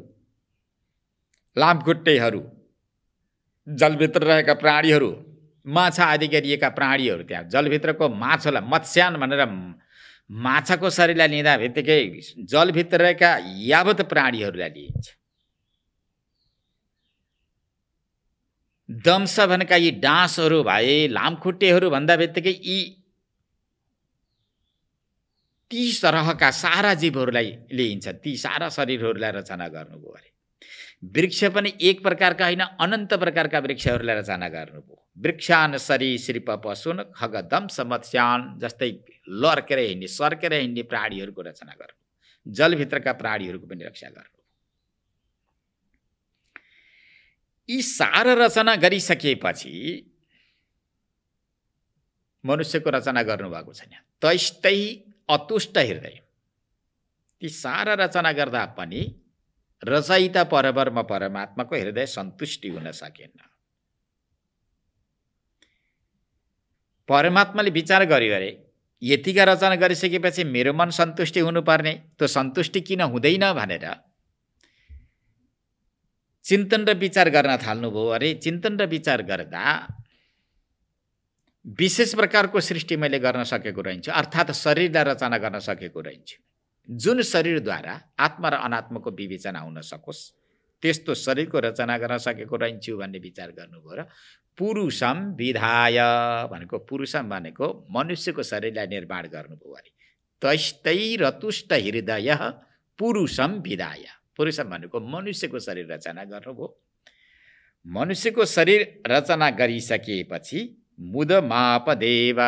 A: लामखुट्टेहरू, जलभित्र रहेका प्राणीहरू, माछा आदि गरिएका प्राणीहरू, त्यहाँ जलभित्रको माछालाई मत्स्यान भनेर माछाको शरीरलाई लिँदा बित्तिकै जलभित्र रहेका यावत प्राणीहरूलाई लिइन्छ। दंश भनेका यी डाँसहरू भए, लामखुट्टेहरू भन्दा बित्तिकै यी ती तरहका सारा जीवहरूलाई लिइन्छ, ती सारा शरीरहरूलाई रचना गर्नुभयो अरे। वृक्ष पनि एक प्रकारका होइन, अनन्त प्रकारका वृक्षहरूलाई रचना गर्नुभयो। वृक्षान सरीसृप पशुन खगदंश मत्स्यान, जस्तै लर्केर हिँड्ने सर्केर हिँड्ने प्राणीहरूको रचना गर्नु, जलभित्रका प्राणीहरूको पनि रक्षा गर्नु। यी सारा रचना गरिसकेपछि मनुष्यको रचना गर्नुभएको छैन। तैस्तै अतुष्ट हृदय, ती सारा रचना गर्दा पनि रचयिता परब्रह्म परमात्माको हृदय सन्तुष्टि हुन सकेन। परमात्माले विचार गर्यो अरे यतिका रचना गरिसकेपछि मेरो मन सन्तुष्टि हुनुपर्ने, त्यो सन्तुष्टि किन हुँदैन भनेर चिन्तन र विचार गर्न थाल्नुभयो अरे। चिन्तन र विचार गर्दा विशेष प्रकारको सृष्टि मैले गर्न सकेको रहन्छु, अर्थात् शरीरलाई रचना गर्न सकेको रहन्छु, जुन शरीरद्वारा आत्मा र अनात्माको विवेचना हुन सकोस्, त्यस्तो शरीरको रचना गर्न सकेको रहन्छु भन्ने विचार गर्नुभयो र पुरुषम विधाय भनेको, पुरुषम भनेको मनुष्यको शरीरलाई निर्माण गर्नुभयो अरे। तस्तै रतुष्ट हृदय पुरुषम विधाय, पुरुषम भनेको मनुष्यको शरीर रचना गर्नुभयो। मनुष्यको शरीर रचना गरिसकेपछि मुद माप देव,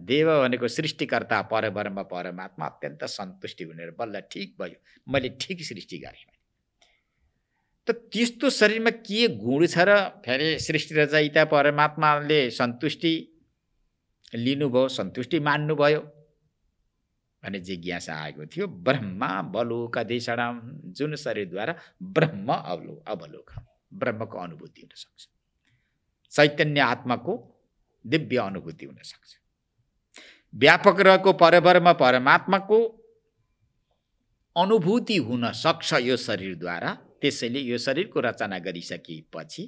A: देव भनेको सृष्टिकर्ता परब्रह्म परमात्मा अत्यन्त सन्तुष्टि हुने, बल्ल ठिक भयो, मैले ठिक सृष्टि गरेँ। त त्यस्तो शरीरमा के गुण छ र फेरि सृष्टि रचयिता परमात्माले सन्तुष्टि लिनुभयो, सन्तुष्टि मान्नुभयो भन्ने जिज्ञासा आएको थियो। ब्रह्मा बलोकधिषणम, जुन शरीरद्वारा ब्रह्म अवलोकन, ब्रह्मको अनुभूति हुन सक्छ, चैतन्य आत्माको दिव्य अनुभूति हुन सक्छ, व्यापक रहेको परब्रह्म परमात्माको अनुभूति हुन सक्छ यो शरीरद्वारा। त्यसैले यो शरीरको रचना गरिसकेपछि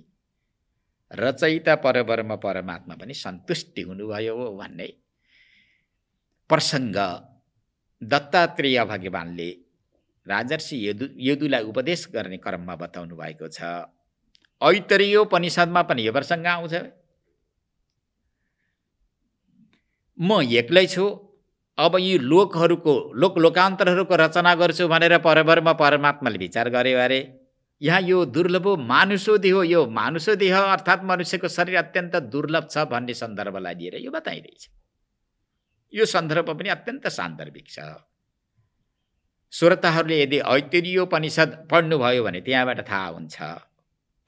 A: रचयिता परब्रह्म परमात्मा पनि सन्तुष्टि हुनुभयो भन्ने प्रसङ्ग दत्तात्रेय भगवानले राजर्षि यदुलाई उपदेश गर्ने क्रममा बताउनु भएको छ। ऐतरेयोपनिषदमा पनि यो प्रसङ्ग आउँछ। म एक्लै छु, अब यी लोकान्तरहरूको रचना गर्छु भनेर परब्रह्म परमात्माले विचार गर्यो अरे। यहाँ यो दुर्लभ मानुषो देह, यो मानुषो देह अर्थात् मनुष्यको शरीर अत्यन्त दुर्लभ छ भन्ने सन्दर्भलाई लिएर यो बताइरहेछ। यो सन्दर्भ पनि अत्यन्त सान्दर्भिक छ। श्रोताहरूले यदि ऐतरेयोपनिषद पढ्नुभयो भने त्यहाँबाट थाहा हुन्छ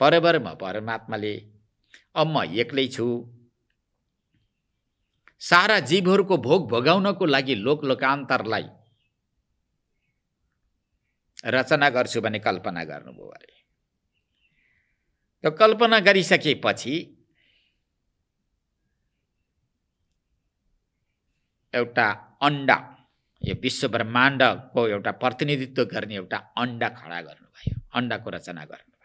A: परब्रह्म परमात्माले अब म एक्लै छु, सारा जीवहरूको भोग भोगाउनको लागि लोकान्तरलाई रचना गर्छु भन्ने कल्पना गर्नुभयो अरे। त्यो कल्पना गरिसकेपछि एउटा अन्डा, यो विश्व ब्रह्माण्डको एउटा प्रतिनिधित्व गर्ने एउटा अन्डा खडा गर्नुभयो, अन्डाको रचना गर्नुभयो।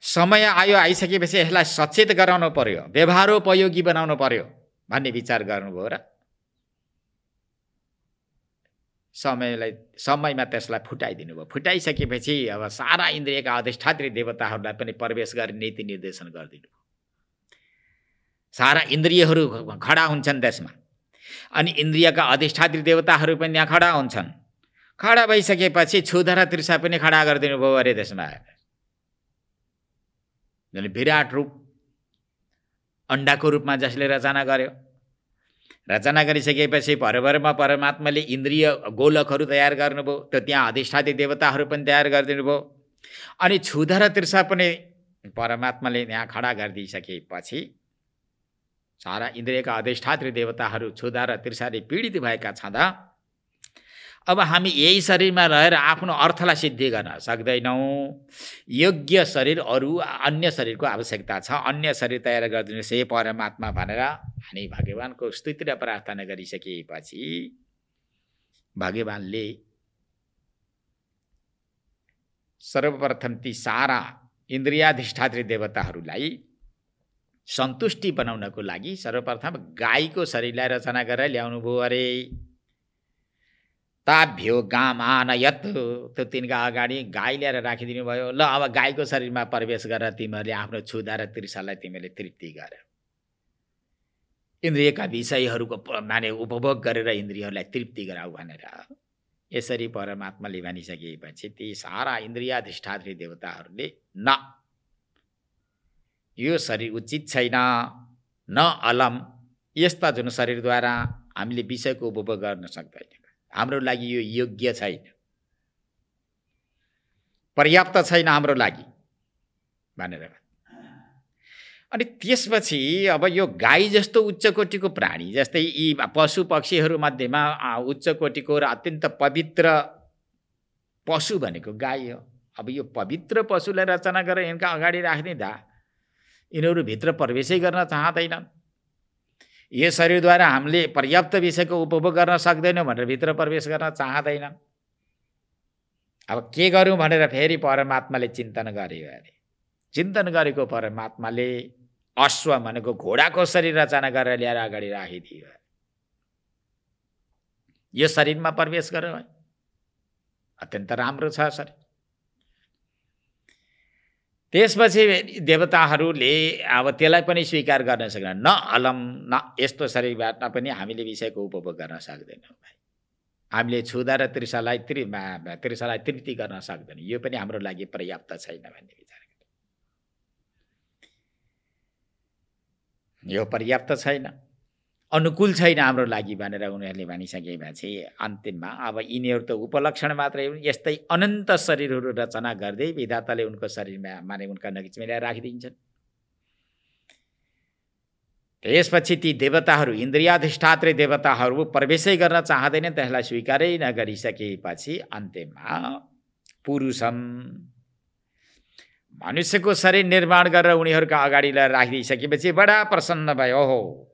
A: समय आइसकेपछि यसलाई सचेत गराउनु पर्यो, व्यवहारोपयोगी बनाउनु पर्यो भन्ने विचार गर्नुभयो र समयमा त्यसलाई फुटाइदिनु भयो। फुटाइसकेपछि अब सारा इन्द्रियका अधिष्ठात्री देवताहरूलाई पनि प्रवेश गरी नीति निर्देशन गरिदिनु भयो। सारा इन्द्रियहरू खडा हुन्छन् त्यसमा, अनि इन्द्रियका अधिष्ठात्री देवताहरू पनि यहाँ खडा हुन्छन्। खडा भइसकेपछि क्षुधा र तृषा पनि खडा गरिदिनु भयो अरे त्यसमा। विराट रूप अन्डाको रूपमा जसले रचना गर्यो, रचना गरिसकेपछि परब्रह्म परमात्माले इन्द्रिय गोलकहरू तयार गर्नुभयो, त त्यहाँ अधिष्ठात्री देवताहरू पनि तयार गरिदिनु भयो। अनि क्षुधा र तृषा पनि परमात्माले यहाँ खडा गरिदिइसकेपछि सारा इन्द्रियका अधिष्ठात्री देवताहरू क्षुधा र तृषाले पीडित भएका छँदा अब हामी यही शरीरमा रहेर आफ्नो अर्थलाई सिद्धि गर्न सक्दैनौँ। योग्य शरीर अरू अन्य शरीरको आवश्यकता छ। अन्य शरीर तयार गरिदिनुहोस् हे परमात्मा भनेर हामी भगवानको स्तुति र प्रार्थना गरिसकेपछि भगवानले सर्वप्रथम ती सारा इन्द्रियाधिष्ठात्री देवताहरूलाई सन्तुष्टि बनाउनको लागि सर्वप्रथम गाईको शरीरलाई रचना गरेर ल्याउनु भयो अरे। ताभ्यो गामानयत, त्यो तिनका अगाडि गाई ल्याएर राखिदिनु भयो। ल अब गाईको शरीरमा प्रवेश गरेर तिमीहरूले आफ्नो क्षुधा र तृषालाई तिमीले तृप्ति गर। इन्द्रियका विषयहरूको माने उपभोग गरेर इन्द्रियहरूलाई तृप्ति गराऊ भनेर यसरी परमात्माले भनिसकेपछि ती सारा इन्द्रियाधिष्ठात्री देवताहरूले न, यो शरीर उचित छैन, न अलम, यस्ता जुन शरीरद्वारा हामीले विषयको उपभोग गर्न सक्दैनौँ, हाम्रो लागि यो योग्य छैन, पर्याप्त छैन हाम्रो लागि भनेर। अनि त्यसपछि अब यो गाई जस्तो उच्च कोटिको प्राणी, जस्तै यी पशु पक्षीहरू मध्येमा उच्च कोटिको र अत्यन्त पवित्र पशु भनेको गाई हो। अब यो पवित्र पशुलाई रचना गरेर यिनका अगाडि राखिदिँदा यिनीहरू भित्र प्रवेशै गर्न चाहँदैनन्। यो शरीरद्वारा हामीले पर्याप्त विषयको उपभोग गर्न सक्दैनौँ भनेर भित्र प्रवेश गर्न चाहँदैनन्। अब के गरौँ भनेर फेरि परमात्माले चिन्तन गर्यो अरे। चिन्तन गरेको परमात्माले अश्व भनेको घोडाको शरीर रचना गरेर ल्याएर अगाडि राखिदियो। यो शरीरमा प्रवेश गर, अत्यन्त राम्रो छ शरीर। त्यसपछि देवताहरूले अब त्यसलाई पनि स्वीकार गर्न सक्दैन। न अलम, न यस्तो शरीरबाट पनि हामीले विषयको उपभोग गर्न सक्दैनौँ भाइ। हामीले क्षुधा र तृषालाई तृप्ति गर्न सक्दैनौँ, यो पनि हाम्रो लागि पर्याप्त छैन भन्ने विचार। यो पर्याप्त छैन, अनुकूल छैन हाम्रो लागि भनेर उनीहरूले भनिसकेपछि अन्तिममा अब यिनीहरू त उपलक्षण मात्रै हुन्। यस्तै अनन्त शरीरहरू रचना गर्दै विधाताले उनको शरीरमा माने उनका नजिकमा ल्याएर राखिदिन्छन्। त्यसपछि ती देवताहरू, इन्द्रियाधिष्ठात्री देवताहरू प्रवेशै गर्न चाहँदैनन्, त्यसलाई स्वीकारै नगरिसकेपछि अन्तिममा पुरुषम, मनुष्यको शरीर निर्माण गरेर उनीहरूका अगाडि ल्याएर राखिदिइसकेपछि बडा प्रसन्न भयो। हो,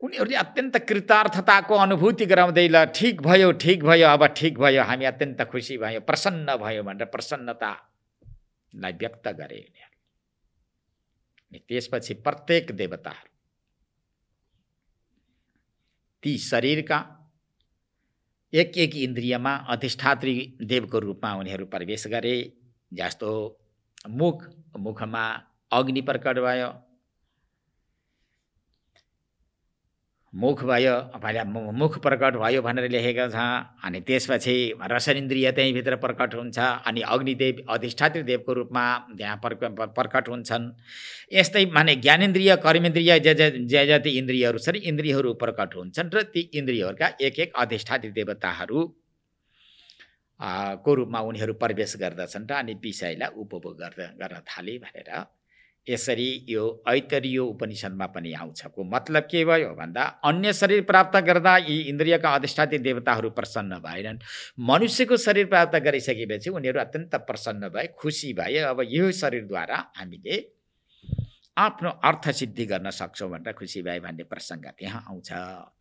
A: उनीहरूले अत्यन्त कृतार्थताको अनुभूति गराउँदै ल ठिक भयो, ठिक भयो, अब ठिक भयो, हामी अत्यन्त खुसी भयो, प्रसन्न भयो भनेर प्रसन्नतालाई व्यक्त गरे उनीहरूले। त्यसपछि प्रत्येक देवताहरू ती शरीरका एक एक इन्द्रियमा अधिष्ठात्री देवको रूपमा उनीहरू प्रवेश गरे। जस्तो मुखमा अग्नि प्रकट भयो, मुख भयो, पहिला मुख प्रकट भयो भनेर लेखेको छ। अनि त्यसपछि रसनेन्द्रिय त्यहीँभित्र प्रकट हुन्छ, अनि अग्निदेव अधिष्ठात्री देवको रूपमा त्यहाँ प्रकट हुन्छन्। यस्तै माने ज्ञानेन्द्रिय, कर्मेन्द्रिय, जे जति इन्द्रियहरू छन् इन्द्रियहरू प्रकट हुन्छन् र ती इन्द्रियहरूका एक एक अधिष्ठात्री देवताहरू को रूपमा उनीहरू प्रवेश गर्दछन् र अनि विषयलाई उपभोग गर्न थाले भनेर यसरी यो ऐतरेय उपनिषदमा पनि आउँछ। को मतलब के भयो भन्दा अन्य शरीर प्राप्त गर्दा यी इन्द्रियका अधिष्ठात्री देवताहरू प्रसन्न भएनन्। मनुष्यको शरीर प्राप्त गरिसकेपछि उनीहरू अत्यन्त प्रसन्न भए, खुसी भए। अब यो शरीरद्वारा हामीले आफ्नो अर्थ सिद्धि गर्न सक्छौँ भनेर खुसी भए भन्ने प्रसङ्ग त्यहाँ आउँछ।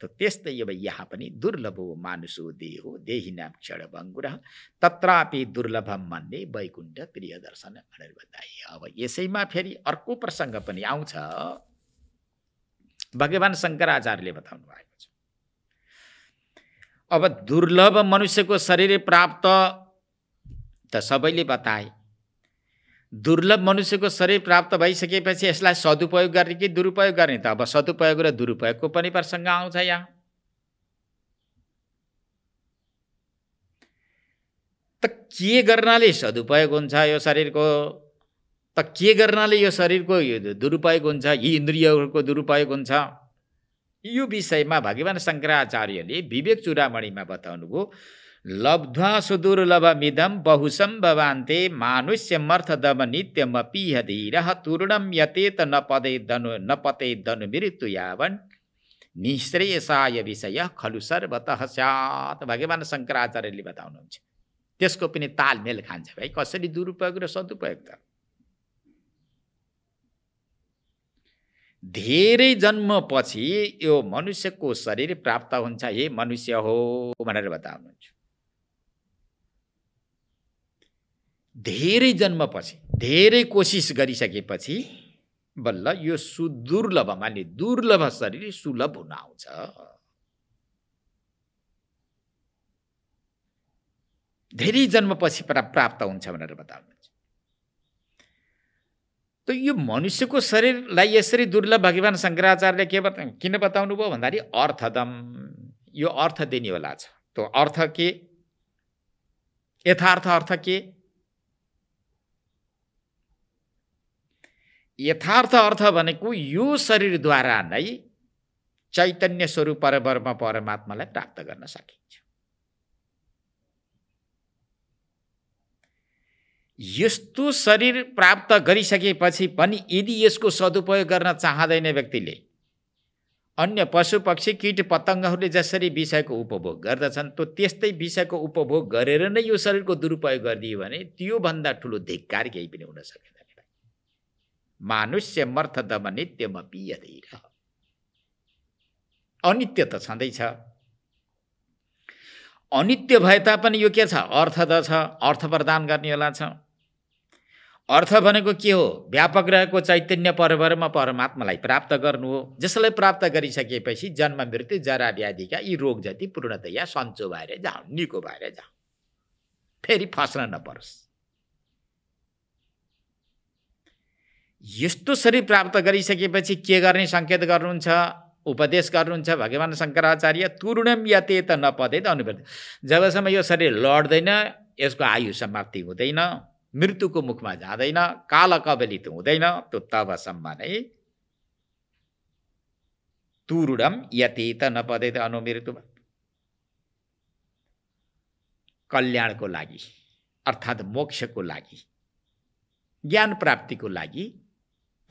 A: त त्यस्तै अब यहाँ पनि दुर्लभो मानुषो देहो देहिनाम क्षणभङ्गुरः तत्रापि दुर्लभम मन्ये वैकुण्ठ प्रिय दर्शन भनेर बताए। अब यसैमा फेरि अर्को प्रसङ्ग पनि आउँछ। भगवान शङ्कराचार्यले बताउनु भएको छ। अब दुर्लभ मनुष्यको शरीर प्राप्त त सबैले बताए। दुर्लभ मनुष्यको शरीर प्राप्त भइसकेपछि यसलाई सदुपयोग गर्ने कि दुरुपयोग गर्ने त अब सदुपयोग र दुरुपयोगको पनि प्रसङ्ग आउँछ यहाँ। त के गर्नाले सदुपयोग हुन्छ यो शरीरको, त के गर्नाले यो शरीरको दुरुपयोग हुन्छ, यी इन्द्रियहरूको दुरुपयोग हुन्छ, यो विषयमा भगवान शङ्कराचार्यले विवेक चूडामणिमा बताउनुभयो। लब्ध्वा सुदुर्लभमिदं बहुशं भवान्ते मानुष्यमर्थदम नित्यमपीह धीरः तूर्णं यतेत न पते धनु मृत्यु यावन् निःश्रेयसाय विषय खलु सर्वतः स्यात् भगवान शङ्कराचार्यले बताउनुहुन्छ। त्यसको पनि तालमेल खान्छ भाइ, कसरी दुरुपयोग र सदुपयोग त। धेरै जन्मपछि यो मनुष्यको शरीर प्राप्त हुन्छ, हे मनुष्य हो भनेर बताउनुहुन्छ। धेरै जन्मपछि, धेरै कोसिस गरिसकेपछि बल्ल यो सुदुर्लभ माने दुर्लभ शरीर सुलभ हुन आउँछ। धेरै जन्मपछि प्राप्त हुन्छ भनेर बताउनुहुन्छ। त यो मनुष्यको शरीरलाई यसरी दुर्लभ भगवान शङ्कराचार्यले किन बताउनु भयो भन्दाखेरि अर्थदम, यो अर्थ दिनेवाला छ। त्यो अर्थ के, यथार्थ अर्थ के? यथार्थ अर्थ भनेको यो शरीरद्वारा नै चैतन्य स्वरूप परब्रह्म परमात्मालाई प्राप्त गर्न सकिन्छ। यस्तो शरीर प्राप्त गरिसकेपछि पनि यदि यसको सदुपयोग गर्न चाहँदैन व्यक्तिले, अन्य पशु पक्षी कीट पतङ्गहरूले जसरी विषयको उपभोग गर्दछन् त्यो त्यस्तै विषयको उपभोग गरेर नै यो शरीरको दुरुपयोग गरिदियो भने त्योभन्दा ठुलो धिक्कार केही पनि हुन सक्दैन। मानुष्य मर्थदम नित्यमपि यदैर, अनित्य त छँदैछ। अनित्य भए तापनि यो के छ? अर्थद छ, अर्थ प्रदान गर्नेवाला छ। अर्थ भनेको के हो? व्यापक रहेको चैतन्य परब्रह्म परमात्मालाई प्राप्त गर्नु हो, जसलाई प्राप्त गरिसकेपछि जन्म मृत्यु जरा व्याधिका यी रोग जति पूर्णतया सन्चो भएर जाऊ, निको भएर जाऊ, फेरि फस्न नपरोस्। यस्तो शरीर प्राप्त गरिसकेपछि के गर्ने सङ्केत गर्नुहुन्छ, उपदेश गर्नुहुन्छ भगवान शङ्कराचार्य? तुरुणम यतेत नपदेत अनुपदेत। जबसम्म यो शरीर लड्दैन, यसको आयु समाप्ति हुँदैन, मृत्युको मुखमा जाँदैन, काल कबलित हुँदैन, त्यो तबसम्म नै तुरुणम यतेत नपदेत अनुमृत्यु, कल्याणको लागि अर्थात् मोक्षको लागि, ज्ञान प्राप्तिको लागि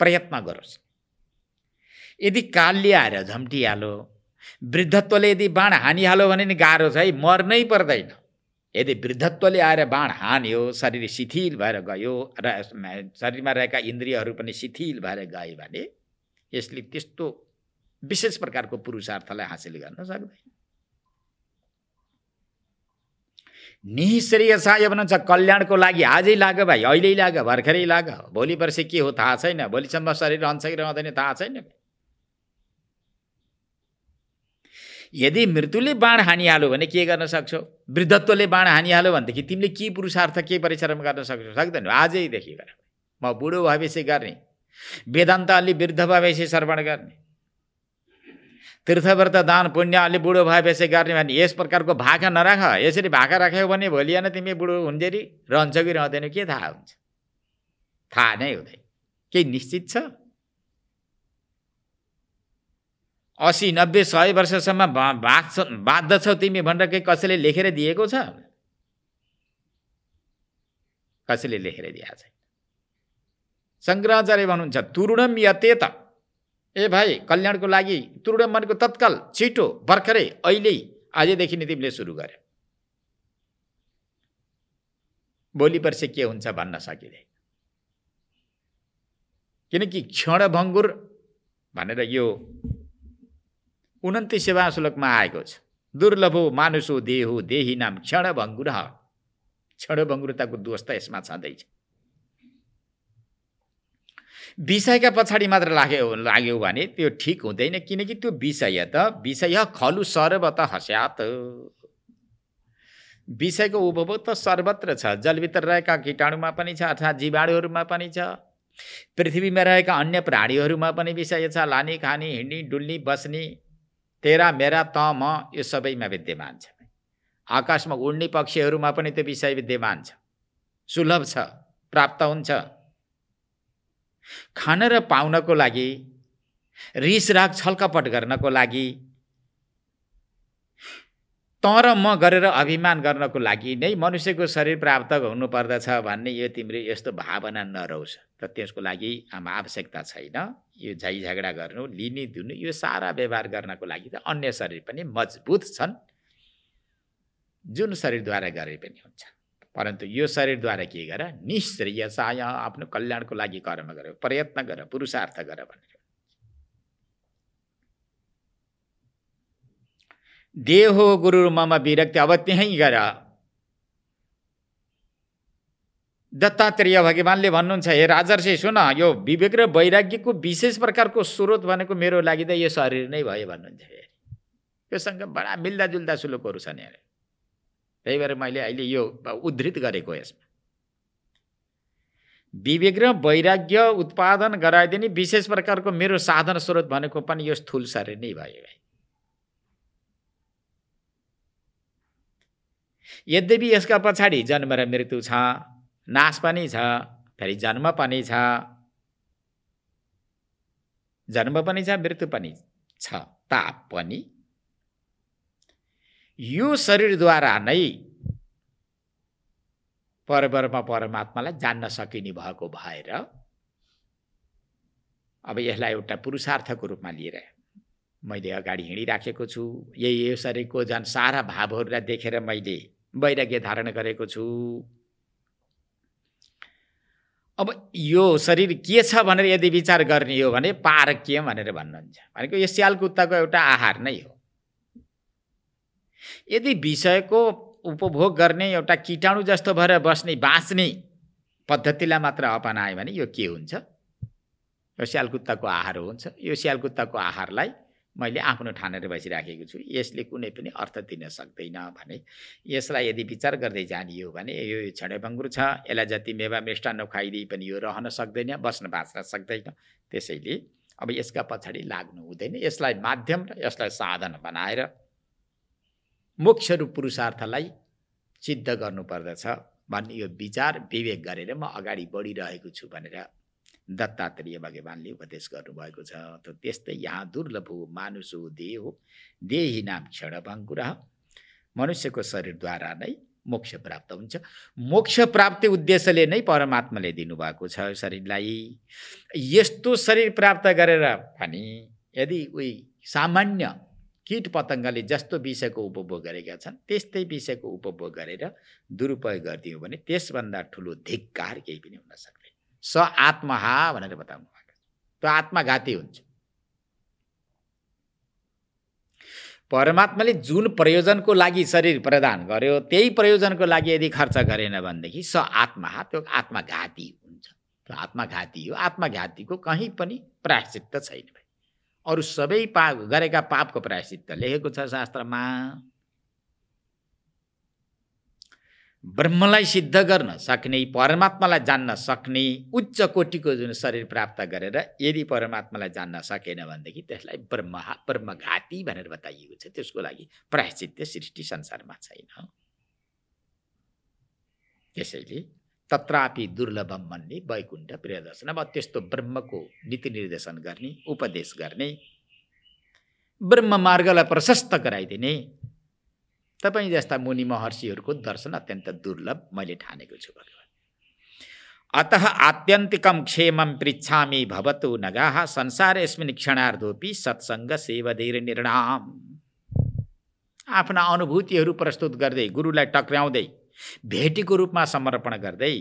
A: प्रयत्न गरोस्। यदि कालले आएर झम्टिहाल्यो, वृद्धत्वले यदि बाण हानिहाल्यो भने नि गाह्रो छ है, मर्नै पर्दैन। यदि वृद्धत्वले आएर बाण हान्यो, शरीर शिथिल भएर गयो र शरीरमा रहेका इन्द्रियहरू पनि शिथिल भएर गए भने यसले त्यस्तो विशेष प्रकारको पुरुषार्थलाई हासिल गर्न सक्दैन। निःश्रेयसाय भन्छ कल्याणको लागि आजै लाग भाइ, अहिले लाग, भर्खरै लाग, भोलि पर्सि के हो थाहा छैन, भोलिसम्म शरीर रहन्छ कि रहँदैन थाहा छैन। यदि मृत्युले बाण हानिहाल्यो भने के गर्न सक्छौ? वृद्धत्वले बाण हानिहाल्यो भनेदेखि तिमीले के पुरुषार्थ, के परिश्रम गर्न सक्छौ? सक्दैन। आजैदेखि गर, म बुढो भएपछि गर्ने, वेदान्त अलि वृद्ध भएपछि श्रवण गर्ने, तीर्थव्रत दान पुण्य अलि बुढो भएपछि गर्ने भने यस प्रकारको भाका नराख। यसरी भाका राख्यौ भने भोलिआन तिमी बुढो हुन्जेरी रहन्छ कि रहँदैन के थाहा हुन्छ? थाहा नै हुँदैन। केही निश्चित छ? 80, 90, 100 वर्षसम्म बाध्दछौ तिमी भनेर केही कसैले लेखेर दिएको छ? कसैले लेखेर दिएको छैन। शङ्कराचार्य भन्नुहुन्छ तुरुणम यतेत, ए भाइ कल्याणको लागि तुरुणम भनेको तत्काल, छिटो, भर्खरै, अहिले, आजदेखि नै तिमीले सुरु गर्यो, भोलि पर्सि के हुन्छ भन्न सकिँदैन। किनकि क्षणभङ्गुर भनेर यो 29 श्लोकमा आएको छ। दुर्लभो मानुषो देहो देहिनाम क्षणभङ्गुर। क्षणभङ्गुरताको दोष त यसमा छँदैछ। विषयका पछाडि मात्र लाग्यो भने त्यो ठिक हुँदैन। किनकि त्यो विषय खलु सर्वतः स्यात्। विषयको उपभोग त सर्वत्र छ, जलभित्र रहेका कीटाणुमा पनि छ अर्थात् जीवाणुहरूमा पनि छ, पृथ्वीमा रहेका अन्य प्राणीहरूमा पनि विषय छ। लाने, खाने, हिँड्ने, डुल्ने, बस्ने, तेरा मेरा त म, यो सबैमा विद्यमान छ। आकाशमा उड्ने पक्षीहरूमा पनि त्यो विषय विद्यमान छ, सुलभ छ, प्राप्त हुन्छ। खान र पाउनको लागि, रिस राग छलकपट गर्नको लागि, तर म गरेर अभिमान गर्नको लागि नै मनुष्यको शरीर प्राप्त हुनुपर्दछ भन्ने यो तिम्रो यस्तो भावना नरहोस्, त त्यसको लागि आवश्यकता छैन। यो झै झगडा गर्नु, लिने दिनु, यो सारा व्यवहार गर्नको लागि त अन्य शरीर पनि मजबुत छन्, जुन शरीरद्वारा गरे पनि हुन्छ। परन्तु यो शरीरद्वारा के गर, निश्रेयसाय, आफ्नो कल्याणको लागि कर्म गर, प्रयत्न गर, पुरुषार्थ गर भनेर। देहो गुरु मम विरक्ति, अब त्यहीँ गर। दत्तात्रेय भगवानले भन्नुहुन्छ, हे राजर्षि सुन, यो विवेक र वैराग्यको विशेष प्रकारको स्रोत भनेको मेरो लागि त यो शरीर नै भयो भन्नुहुन्छ। योसँग बडा मिल्दाजुल्दा श्लोकहरू छन् यहाँ। त्यही भएर मैले अहिले यो उद्धृत गरेको यसमा। विवेक र वैराग्य उत्पादन गराइदिने विशेष प्रकारको मेरो साधन स्रोत भनेको पनि यो स्थूल शरीर नै भयो। यद्यपि यसका पछाडि जन्म र मृत्यु छ, नाश पनि छ, फेरि जन्म पनि छ, जन्म पनि छ, मृत्यु पनि छ, तापनि यो शरीरद्वारा नै परब्रह्म परमात्मालाई जान्न सकिने भएको भएर अब यसलाई एउटा पुरुषार्थको रूपमा लिएर मैले अगाडि हिँडिराखेको छु। यो शरीरको झन् सारा भावहरूलाई देखेर मैले वैराग्य धारण गरेको छु। अब यो शरीर के छ भनेर यदि विचार गर्ने हो भने पारक्य भनेर भन्नुहुन्छ। भनेको यो स्याल कुत्ताको एउटा आहार नै हो। यदि विषयको उपभोग गर्ने एउटा कीटाणु जस्तो भएर बस्ने बाँच्ने पद्धतिलाई मात्र अपनायो भने यो के हुन्छ? यो स्याल कुत्ताको आहार हुन्छ। यो स्याल कुत्ताको आहारलाई मैले आफ्नो ठानेर बसिराखेको छु। यसले कुनै पनि अर्थ दिन सक्दैन भने यसलाई यदि विचार गर्दै जाने हो भने यो क्षणभङ्गुर छ। यसलाई जति मेवा मिष्टान्न खुवाइदिए पनि यो रहन सक्दैन, बस्न बाँच्न सक्दैन। त्यसैले अब यसका पछाडि लाग्नु हुँदैन। यसलाई माध्यम र यसलाई साधन बनाएर मोक्ष रूप पुरुषार्थलाई सिद्ध गर्नुपर्दछ भन्ने यो विचार विवेक गरेर म अगाडि बढिरहेको छु भनेर दत्तात्रेय भगवानले उपदेश गर्नुभएको छ। त त्यस्तै यहाँ दुर्लभ हो मानुषो देहो देही नाम क्षणभङ्गुर, मनुष्यको शरीरद्वारा नै मोक्ष प्राप्त हुन्छ। मोक्ष प्राप्ति उद्देश्यले नै परमात्माले दिनुभएको छ शरीरलाई। यस्तो शरीर प्राप्त गरेर पनि यदि उही सामान्य कीट पतङ्गले जस्तो विषयको उपभोग गरेका छन् त्यस्तै विषयको उपभोग गरेर दुरुपयोग गरिदियो भने त्यसभन्दा ठुलो धिक्कार केही पनि हुन सक्दैन। स आत्महा भनेर बताउनु भएको छ। त्यो आत्मघाती हुन्छ। परमात्माले जुन प्रयोजनको लागि शरीर प्रदान गर्यो त्यही प्रयोजनको लागि यदि खर्च गरेन भनेदेखि स आत्महा, त्यो आत्मघाती हुन्छ। त्यो आत्मघाती हो। आत्मघातीको कहीँ पनि प्रायश्चित्त छैन। अरू सबै गरेका पापको प्रायश्चित्त लेखेको छ शास्त्रमा। ब्रह्मलाई सिद्ध गर्न सक्ने, परमात्मालाई जान्न सक्ने उच्च कोटिको जुन शरीर प्राप्त गरेर यदि परमात्मालाई जान्न सकेन भनेदेखि त्यसलाई ब्रह्मघाती भनेर बताइएको छ। त्यसको लागि प्रायश्चित्त सृष्टि संसारमा छैन। त्यसैले तत्रापि दुर्लभम भन्ने वैकुण्ठ प्रियदर्शन। अब त्यस्तो ब्रह्मको नीति निर्देशन गर्ने, उपदेश गर्ने, ब्रह्म मार्गलाई प्रशस्त गराइदिने तपाईँ जस्ता मुनि महर्षिहरूको दर्शन अत्यन्त दुर्लभ मैले ठानेको छु भगवान। अतः आत्यन्तिकम क्षेमम पृच्छामि भवतु नगाः संसार यस्मिन् क्षणार्धोपि सत्सङ्ग सेवधेर निर्णाम। आफ्ना अनुभूतिहरू प्रस्तुत गर्दै, गुरुलाई टक्राउँदै, भेटीको रूपमा समर्पण गर्दै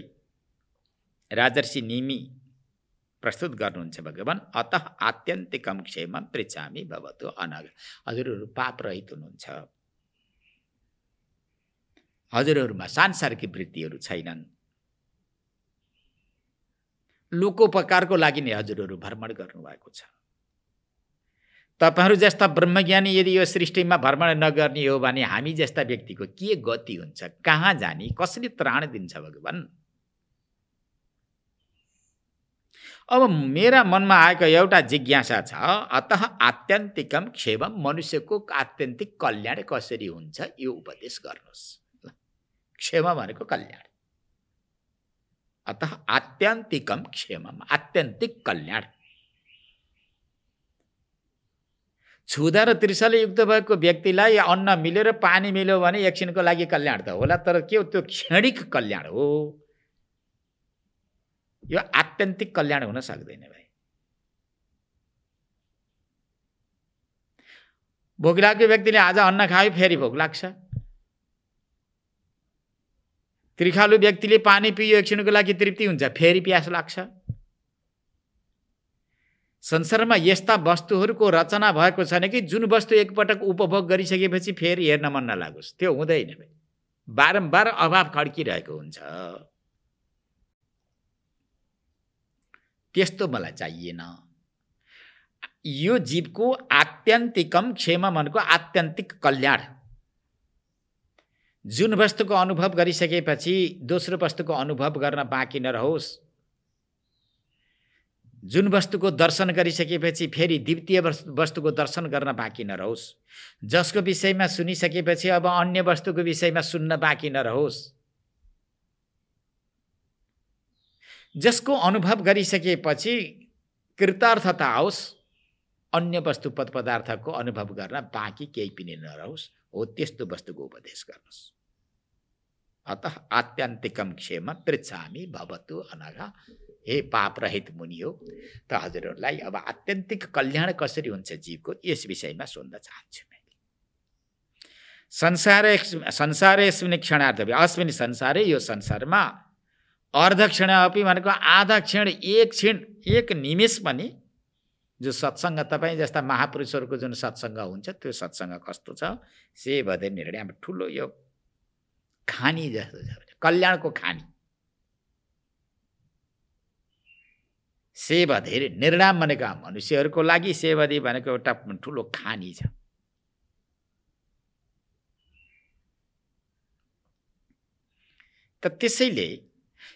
A: राजर्षि निमि प्रस्तुत गर्नुहुन्छ भगवान। अतः आत्यन्तिकम क्षेमम पृच्छामि भवतु अनग। हजुरहरू पाप रहित हुनुहुन्छ। हजुरहरूमा सांसारिक वृत्तिहरू छैनन्। लोकोपकारको लागि नै हजुरहरू भ्रमण गर्नुभएको छ। तपाईहरू जस्ता ब्रह्मज्ञानी यदि यो सृष्टिमा भ्रमण नगर्ने हो भने हामी जस्ता व्यक्तिको के गति हुन्छ? कहाँ जाने? कसले त्राण दिन्छ भगवान? अब मेरा मनमा आएको एउटा जिज्ञासा छ। अतः आत्यन्तिकम क्षेमम, मनुष्यको आत्यन्तिक कल्याण कसरी हुन्छ यो उपदेश गर्नुहोस्। क्षेम भनेको कल्याण। अतः आत्यन्तिकम क्षेमम, आत्यन्तिक कल्याण। क्षुधा र तृषाले युक्त भएको व्यक्तिलाई अन्न मिल्यो र पानी मिल्यो भने एकछिनको लागि कल्याण त होला, तर के हो त्यो क्षणिक कल्याण हो। यो आत्यन्तिक कल्याण हुन सक्दैन भाइ। भोक लागेको व्यक्तिले आज अन्न खायो फेरि भोक लाग्छ। त्रिखालु व्यक्तिले पानी पियो एकछिनको लागि तृप्ति हुन्छ, फेरि प्यास लाग्छ। संसारमा यस्ता वस्तुहरूको रचना भएको छैन कि जुन वस्तु एकपटक उपभोग गरिसकेपछि फेरि हेर्न मन नलागोस्, त्यो हुँदैन। बारम्बार अभाव खड्किरहेको हुन्छ। त्यस्तो मलाई चाहिएन। यो जीवको आत्यन्तिकम क्षेम मनको आत्यन्तिक कल्याण। जुन वस्तुको अनुभव गरिसकेपछि दोस्रो वस्तुको अनुभव गर्न बाँकी नरहोस्, जुन वस्तुको दर्शन गरिसकेपछि फेरि द्वितीय वस्तुको दर्शन गर्न बाँकी नरहोस्, जसको विषयमा सुनिसकेपछि अब अन्य वस्तुको विषयमा सुन्न बाँकी नरहोस्, जसको अनुभव गरिसकेपछि कृतार्थता आओस्, अन्य वस्तु पद पदार्थको अनुभव गर्न बाँकी केही पनि नरहोस्, हो त्यस्तो वस्तुको उपदेश गर्नुहोस्। अतः आत्यन्तिकम क्षेम पृच्छामि भवतु अनघा। हे पाप रहित मुनि हो, त हजुरहरूलाई अब आत्यन्तिक कल्याण कसरी हुन्छ जीवको, यस विषयमा सोध्न चाहन्छु मैले। संसारेस्मिन् क्षणार्धे, अस्मिन् संसारे, यो संसारमा अर्धक्षण अपि भनेको आधा क्षण, एक क्षण, एक निमेष पनि जो सत्सङ्ग तपाईँ जस्ता महापुरुषहरूको जुन सत्सङ्ग हुन्छ त्यो सत्सङ्ग कस्तो छ, से भदै निर्णय ठुलो यो खानी जस्तो छ, कल्याणको खानी। सेवाधेर निर्णाम भनेको मनुष्यहरूको लागि सेवादी भनेको एउटा ठुलो खानी छ। त त्यसैले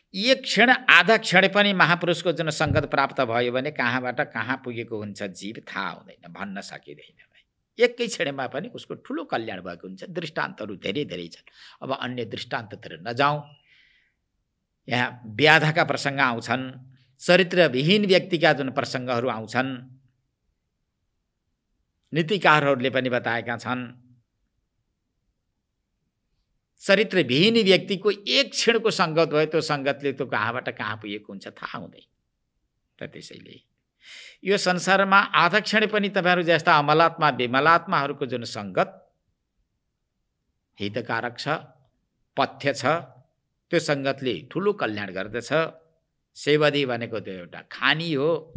A: एक क्षण आधा क्षण पनि महापुरुषको जुन सङ्गत प्राप्त भयो भने कहाँबाट कहाँ पुगेको हुन्छ जीव थाहा हुँदैन, भन्न सकिँदैन। एकै क्षणमा पनि उसको ठुलो कल्याण भएको हुन्छ। दृष्टान्तहरू धेरै धेरै छन्। अब अन्य दृष्टान्ततिर नजाउँ। यहाँ व्याधका प्रसङ्ग आउँछन्, चरित्रविहीन व्यक्तिका जुन प्रसङ्गहरू आउँछन्, नीतिकारहरूले पनि बताएका छन्। चरित्रविहीन व्यक्तिको एक क्षणको सङ्गत भयो, त्यो सङ्गतले त्यो कहाँबाट कहाँ पुगेको हुन्छ थाहा हुँदैन। त त्यसैले यो संसारमा आधा क्षण पनि तपाईँहरू जस्ता अमलात्मा विमलात्माहरूको जुन सङ्गत हितकारक छ, पथ्य छ, त्यो सङ्गतले ठुलो कल्याण गर्दछ। सेवादी भनेको त्यो एउटा खानी हो।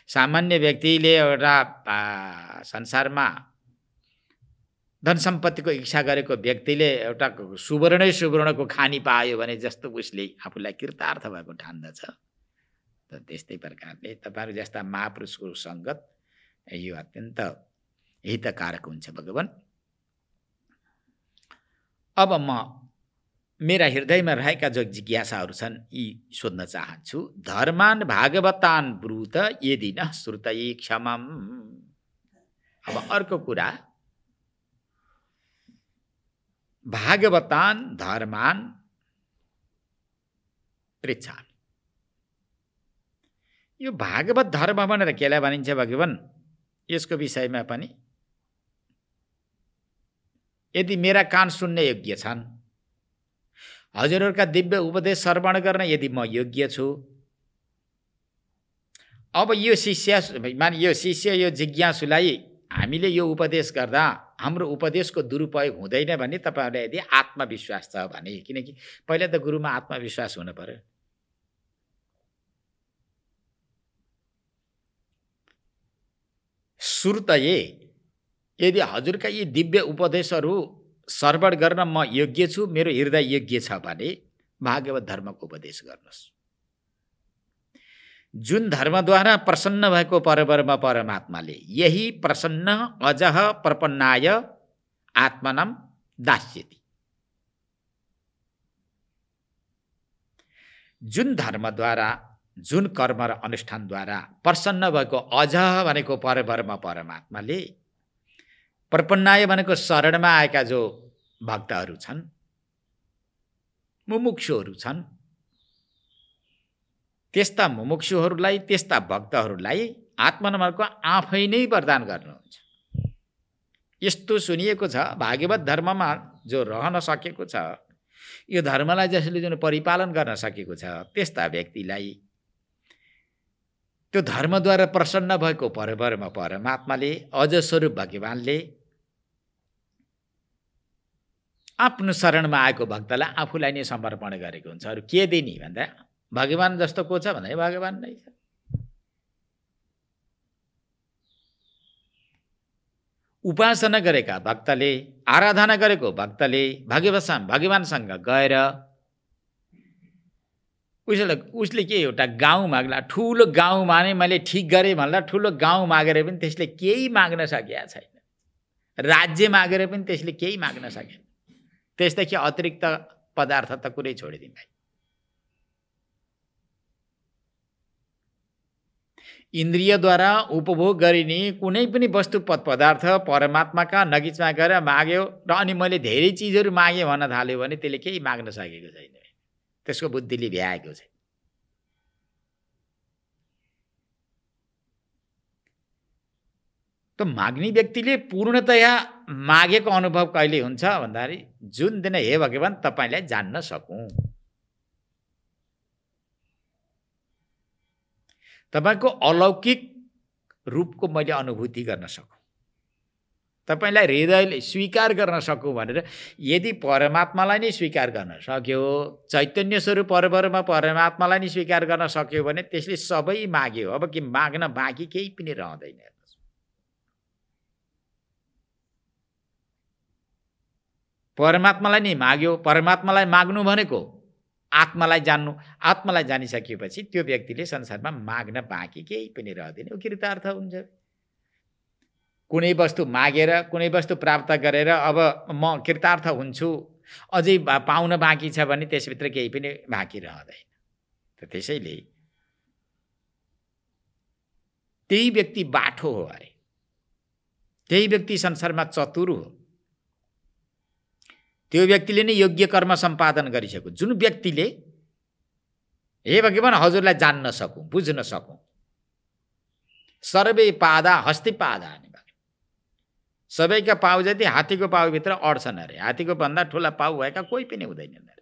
A: सामान्य व्यक्तिले एउटा संसारमा धन सम्पत्तिको इच्छा गरेको व्यक्तिले एउटा सुवर्णको खानी पायो भने जस्तो उसले आफूलाई कृतार्थ भएको ठान्दछ। त त्यस्तै प्रकारले तपाईँहरू जस्ता महापुरुषको सङ्गत यो अत्यन्त हितकारक हुन्छ भगवान। अब म मेरा हृदयमा रहेका जो जिज्ञासाहरू छन् यी सोध्न चाहन्छु। धर्मान भागवतान ब्रूत यदि न श्रुतये क्षमम। अब अर्को कुरा, भागवतान धर्मान पृच्छामि। यो भागवत धर्म भनेर केलाई भनिन्छ भगवान, यसको विषयमा पनि यदि मेरा कान सुन्ने योग्य छन्, हजुरहरूका दिव्य उपदेश श्रवण गर्न यदि म योग्य छु, अब यो शिष्य यो जिज्ञासुलाई हामीले यो उपदेश गर्दा हाम्रो उपदेशको दुरुपयोग हुँदैन भने तपाईँहरूलाई यदि आत्मविश्वास छ भने, किनकि पहिला त गुरुमा आत्मविश्वास हुनु पर्यो। श्रुतये, यदि हजुरका यी दिव्य उपदेशहरू श्रवण गर्न म योग्य छु, मेरो हृदय योग्य छ भने भागवत धर्मको उपदेश गर्नुहोस्। जुन धर्मद्वारा प्रसन्न भएको परब्रह्म परमात्माले यही प्रसन्न अजह प्रपन्नाय आत्मनम दास्यति। जुन धर्मद्वारा, जुन कर्म र अनुष्ठानद्वारा प्रसन्न भएको अजह भनेको परब्रह्म परमात्माले, प्रपन्नाय भनेको शरणमा आएका जो भक्तहरू छन्, मुमुक्षुहरू छन्, त्यस्ता मुमुक्षुहरूलाई, त्यस्ता भक्तहरूलाई आत्मनमको आफै नै वरदान गर्नुहुन्छ। यस्तो सुनिएको छ, भागवत धर्ममा जो रहन सकेको छ, यो धर्मलाई जसले जुन परिपालन गर्न सकेको छ, त्यस्ता व्यक्तिलाई त्यो धर्मद्वारा प्रसन्न भएको परब्रह्म परमात्माले, अज स्वरूप भगवानले आफ्नो शरणमा आएको भक्तलाई आफूलाई नै समर्पण गरेको हुन्छ। अरू के दिने भन्दा भगवान जस्तो को छ भन्दा भगवान नै छ। उपासना गरेका भक्तले, आराधना गरेको भक्तले भगवानसँग गएर उसले के एउटा गाउँ माग्ला, ठुलो गाउँ माने मैले ठिक गरेँ भन्ला, ठुलो गाउँ मागेर पनि त्यसले केही माग्न सकेका छैन। राज्य मागेर पनि त्यसले केही माग्न सकेन। त्यसदेखि अतिरिक्त पदार्थ त कुरै छोडिदिनु भाइ। इन्द्रियद्वारा उपभोग गरिने कुनै पनि वस्तु पदार्थ परमात्माका नजिकमा गएर माग्यो र अनि मैले धेरै चिजहरू मागेँ भन्न थाल्यो भने त्यसले केही माग्न सकेको छैन। त्यसको बुद्धिले भ्याएको छ। त माग्ने व्यक्तिले पूर्णतया मागेको अनुभव कहिले हुन्छ भन्दाखेरि जुन दिन हे भगवान तपाईलाई जान्न सकौँ, तपाईको अलौकिक रूपको मैले अनुभूति गर्न सकौँ, तपाईलाई हृदयले स्वीकार गर्न सकौँ भनेर यदि परमात्मालाई नै स्वीकार गर्न सक्यो, चैतन्य स्वरूप परमात्मालाई नै स्वीकार गर्न सक्यो भने त्यसले सबै माग्यो। अब कि माग्न बाँकी केही पनि रहँदैन। परमात्मालाई नै माग्यो। परमात्मालाई माग्नु भनेको आत्मालाई जान्नु। आत्मालाई जानिसकेपछि त्यो व्यक्तिले संसारमा माग्न बाँकी केही पनि रहँदैन, ऊ कृतार्थ हुन्छ। कुनै वस्तु मागेर कुनै वस्तु प्राप्त गरेर अब म कृतार्थ हुन्छु अझै पाउन बाँकी छ भने त्यसभित्र केही पनि बाँकी रहँदैन। त त्यसैले त्यही व्यक्ति बाठो हो अरे, त्यही व्यक्ति संसारमा चतुर हो। त्यो व्यक्तिले नै योग्य कर्म सम्पादन गरिसक्यो। जुन व्यक्तिले हे भगवान हजुरलाई जान्न सकौँ, बुझ्न सकौँ, सर्वे पादा हस्ति पादा, सबैका पाउ जति हात्तीको पाउभित्र अड्छन् अरे। हात्तीको भन्दा ठुला पाउ भएका कोही पनि हुँदैनन् अरे।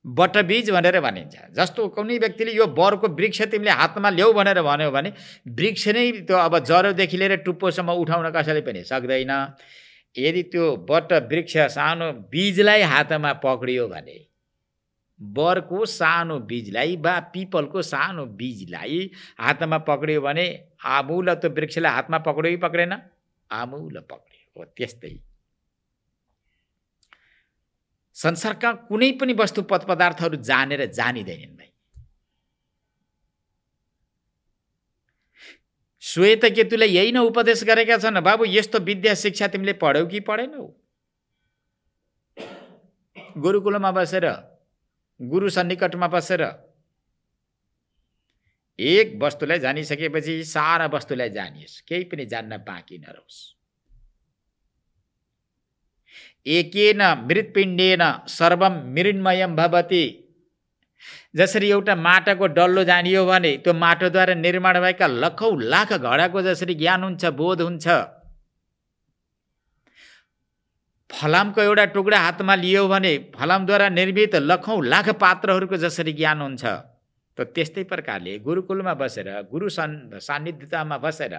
A: बटबीज भनेर भनिन्छ। जस्तो कुनै व्यक्तिले यो बरको वृक्ष तिमीले हातमा ल्याऊ भनेर भन्यो भने वृक्ष नै त्यो अब जरोदेखि लिएर टुप्पोसम्म उठाउन कसैले पनि सक्दैन। यदि त्यो बट वृक्ष सानो बीजलाई हातमा पक्रियो भने, बरको सानो बीजलाई वा पिपलको सानो बीजलाई हातमा पक्रियो भने आमूल त्यो वृक्षलाई हातमा पक्रियो कि पक्रेन? आमूल पक्रियो। हो त्यस्तै संसारका कुनै पनि वस्तु पदार्थहरू जानेर जानिँदैनन् भाइ। श्वेतकेतुले यही न उपदेश गरेका छन्, बाबु यस्तो विद्या शिक्षा तिमीले पढ्यौ कि पढेनौ? गुरुकुलमा बसेर, गुरु सन्निकटमा बसेर एक वस्तुलाई जानिसकेपछि सारा वस्तुलाई जानियोस्, केही पनि जान्न बाँकी नरहोस्। एकेन मृत्पिण्डेन सर्वम मृण्मयम भवति। जसरी एउटा माटाको डल्लो जानियो भने त्यो माटोद्वारा निर्माण भएका लखौँ लाख घडाको जसरी ज्ञान हुन्छ, बोध हुन्छ, फलामको एउटा टुक्रा हातमा लियो भने फलामद्वारा निर्मित लखौँ लाख पात्रहरूको जसरी ज्ञान हुन्छ, त त्यस्तै प्रकारले गुरुकुलमा बसेर, गुरु सान्निध्यतामा बसेर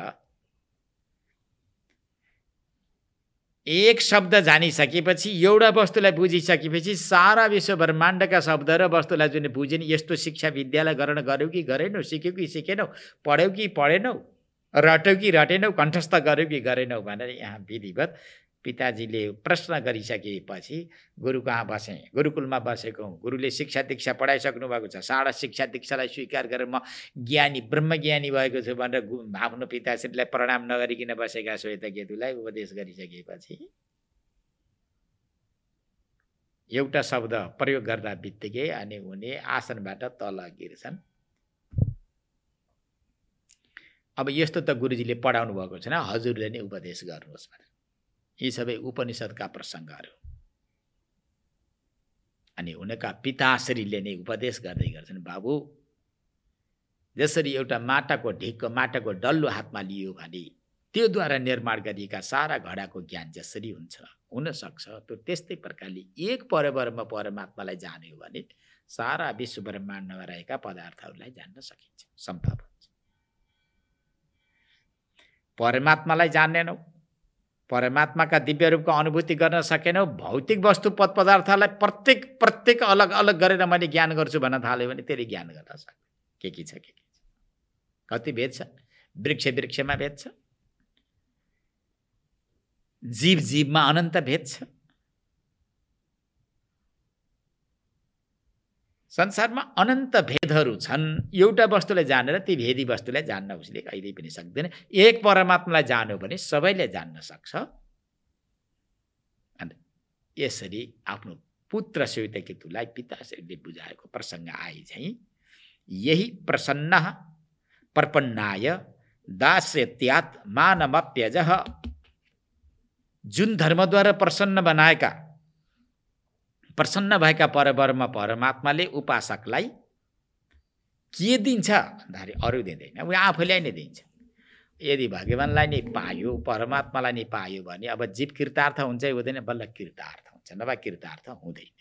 A: एक शब्द जानिसकेपछि, एउटा वस्तुलाई बुझिसकेपछि सारा विश्व ब्रह्माण्डका शब्द र वस्तुलाई जुन बुझिन्, यस्तो शिक्षा विद्यालय ग्रहण गर्यौ कि गरेनौ, सिक्यौ कि सिकेनौ, पढ्यौ कि पढेनौ, रट्यौ कि रटेनौ, कण्ठस्थ गर्यौ कि गरेनौ भनेर यहाँ विधिवत पिताजीले प्रश्न गरिसकेपछि गुरु कहाँ बसे, गुरुकुलमा बसेको हुँ, गुरुले शिक्षा दीक्षा पढाइसक्नु भएको छ, सारा शिक्षा दीक्षालाई स्वीकार गरेर म ज्ञानी ब्रह्मज्ञानी भएको छु भनेर आफ्नो पिताश्रीलाई प्रणाम नगरिकन बसेका श्वेतकेतुलाई उपदेश गरिसकेपछि एउटा शब्द प्रयोग गर्दा बित्तिकै अनि उनी आसनबाट तल गिर्छन्। अब यस्तो त गुरुजीले पढाउनु भएको छैन, हजुरले नै उपदेश गर्नुहोस् भनेर। यी सबै उपनिषदका प्रसङ्गहरू। अनि उनका पिताश्रीले नै उपदेश गर्दै गर्छन्, बाबु जसरी एउटा माटाको ढिक्को, माटाको डल्लो हातमा लियो भने त्योद्वारा निर्माण गरिएका सारा घडाको ज्ञान जसरी हुन सक्छ, त्यो त्यस्तै प्रकारले एक परमात्मालाई जान्यो भने सारा विश्व ब्रह्माण्डमा रहेका पदार्थहरूलाई जान्न सकिन्छ, सम्भव हुन्छ। परमात्मालाई जान्नेनौ, परमात्माका दिव्य रूपको अनुभूति गर्न सकेनौ, भौतिक वस्तु पद पदार्थलाई प्रत्येक अलग अलग गरेर मैले ज्ञान गर्छु भन्न थाल्यो भने त्यसले ज्ञान गर्न सक्छ। के छ कति भेद छ? वृक्षमा भेद छ, जीवमा अनन्त भेद छ। संसारमा अनन्त भेदहरू छन्। एउटा वस्तुलाई जानेर ती भेदी वस्तुलाई जान्न उसले कहिल्यै पनि सक्दैन। एक परमात्मालाई जान्यो भने सबैले जान्न सक्छ। अनि यसरी आफ्नो पुत्र श्वेतकेतुलाई पिताश्रीले बुझाएको प्रसङ्ग आए चाहिँ यही प्रसन्न प्रपन्नाय दास्यत्यात् मानमप्यजः, जुन धर्मद्वारा प्रसन्न भएका परब्रह्म परमात्माले उपासकलाई के दिन्छ भन्दाखेरि अरू दिँदैन, ऊ आफैलाई नै दिन्छ। यदि भगवान्लाई नै पायो, परमात्मालाई नै पायो भने अब जीव कृतार्थ हुन्छ हुँदैन, बल्ल कृतार्थ हुन्छ, नभए कृतार्थ हुँदैन।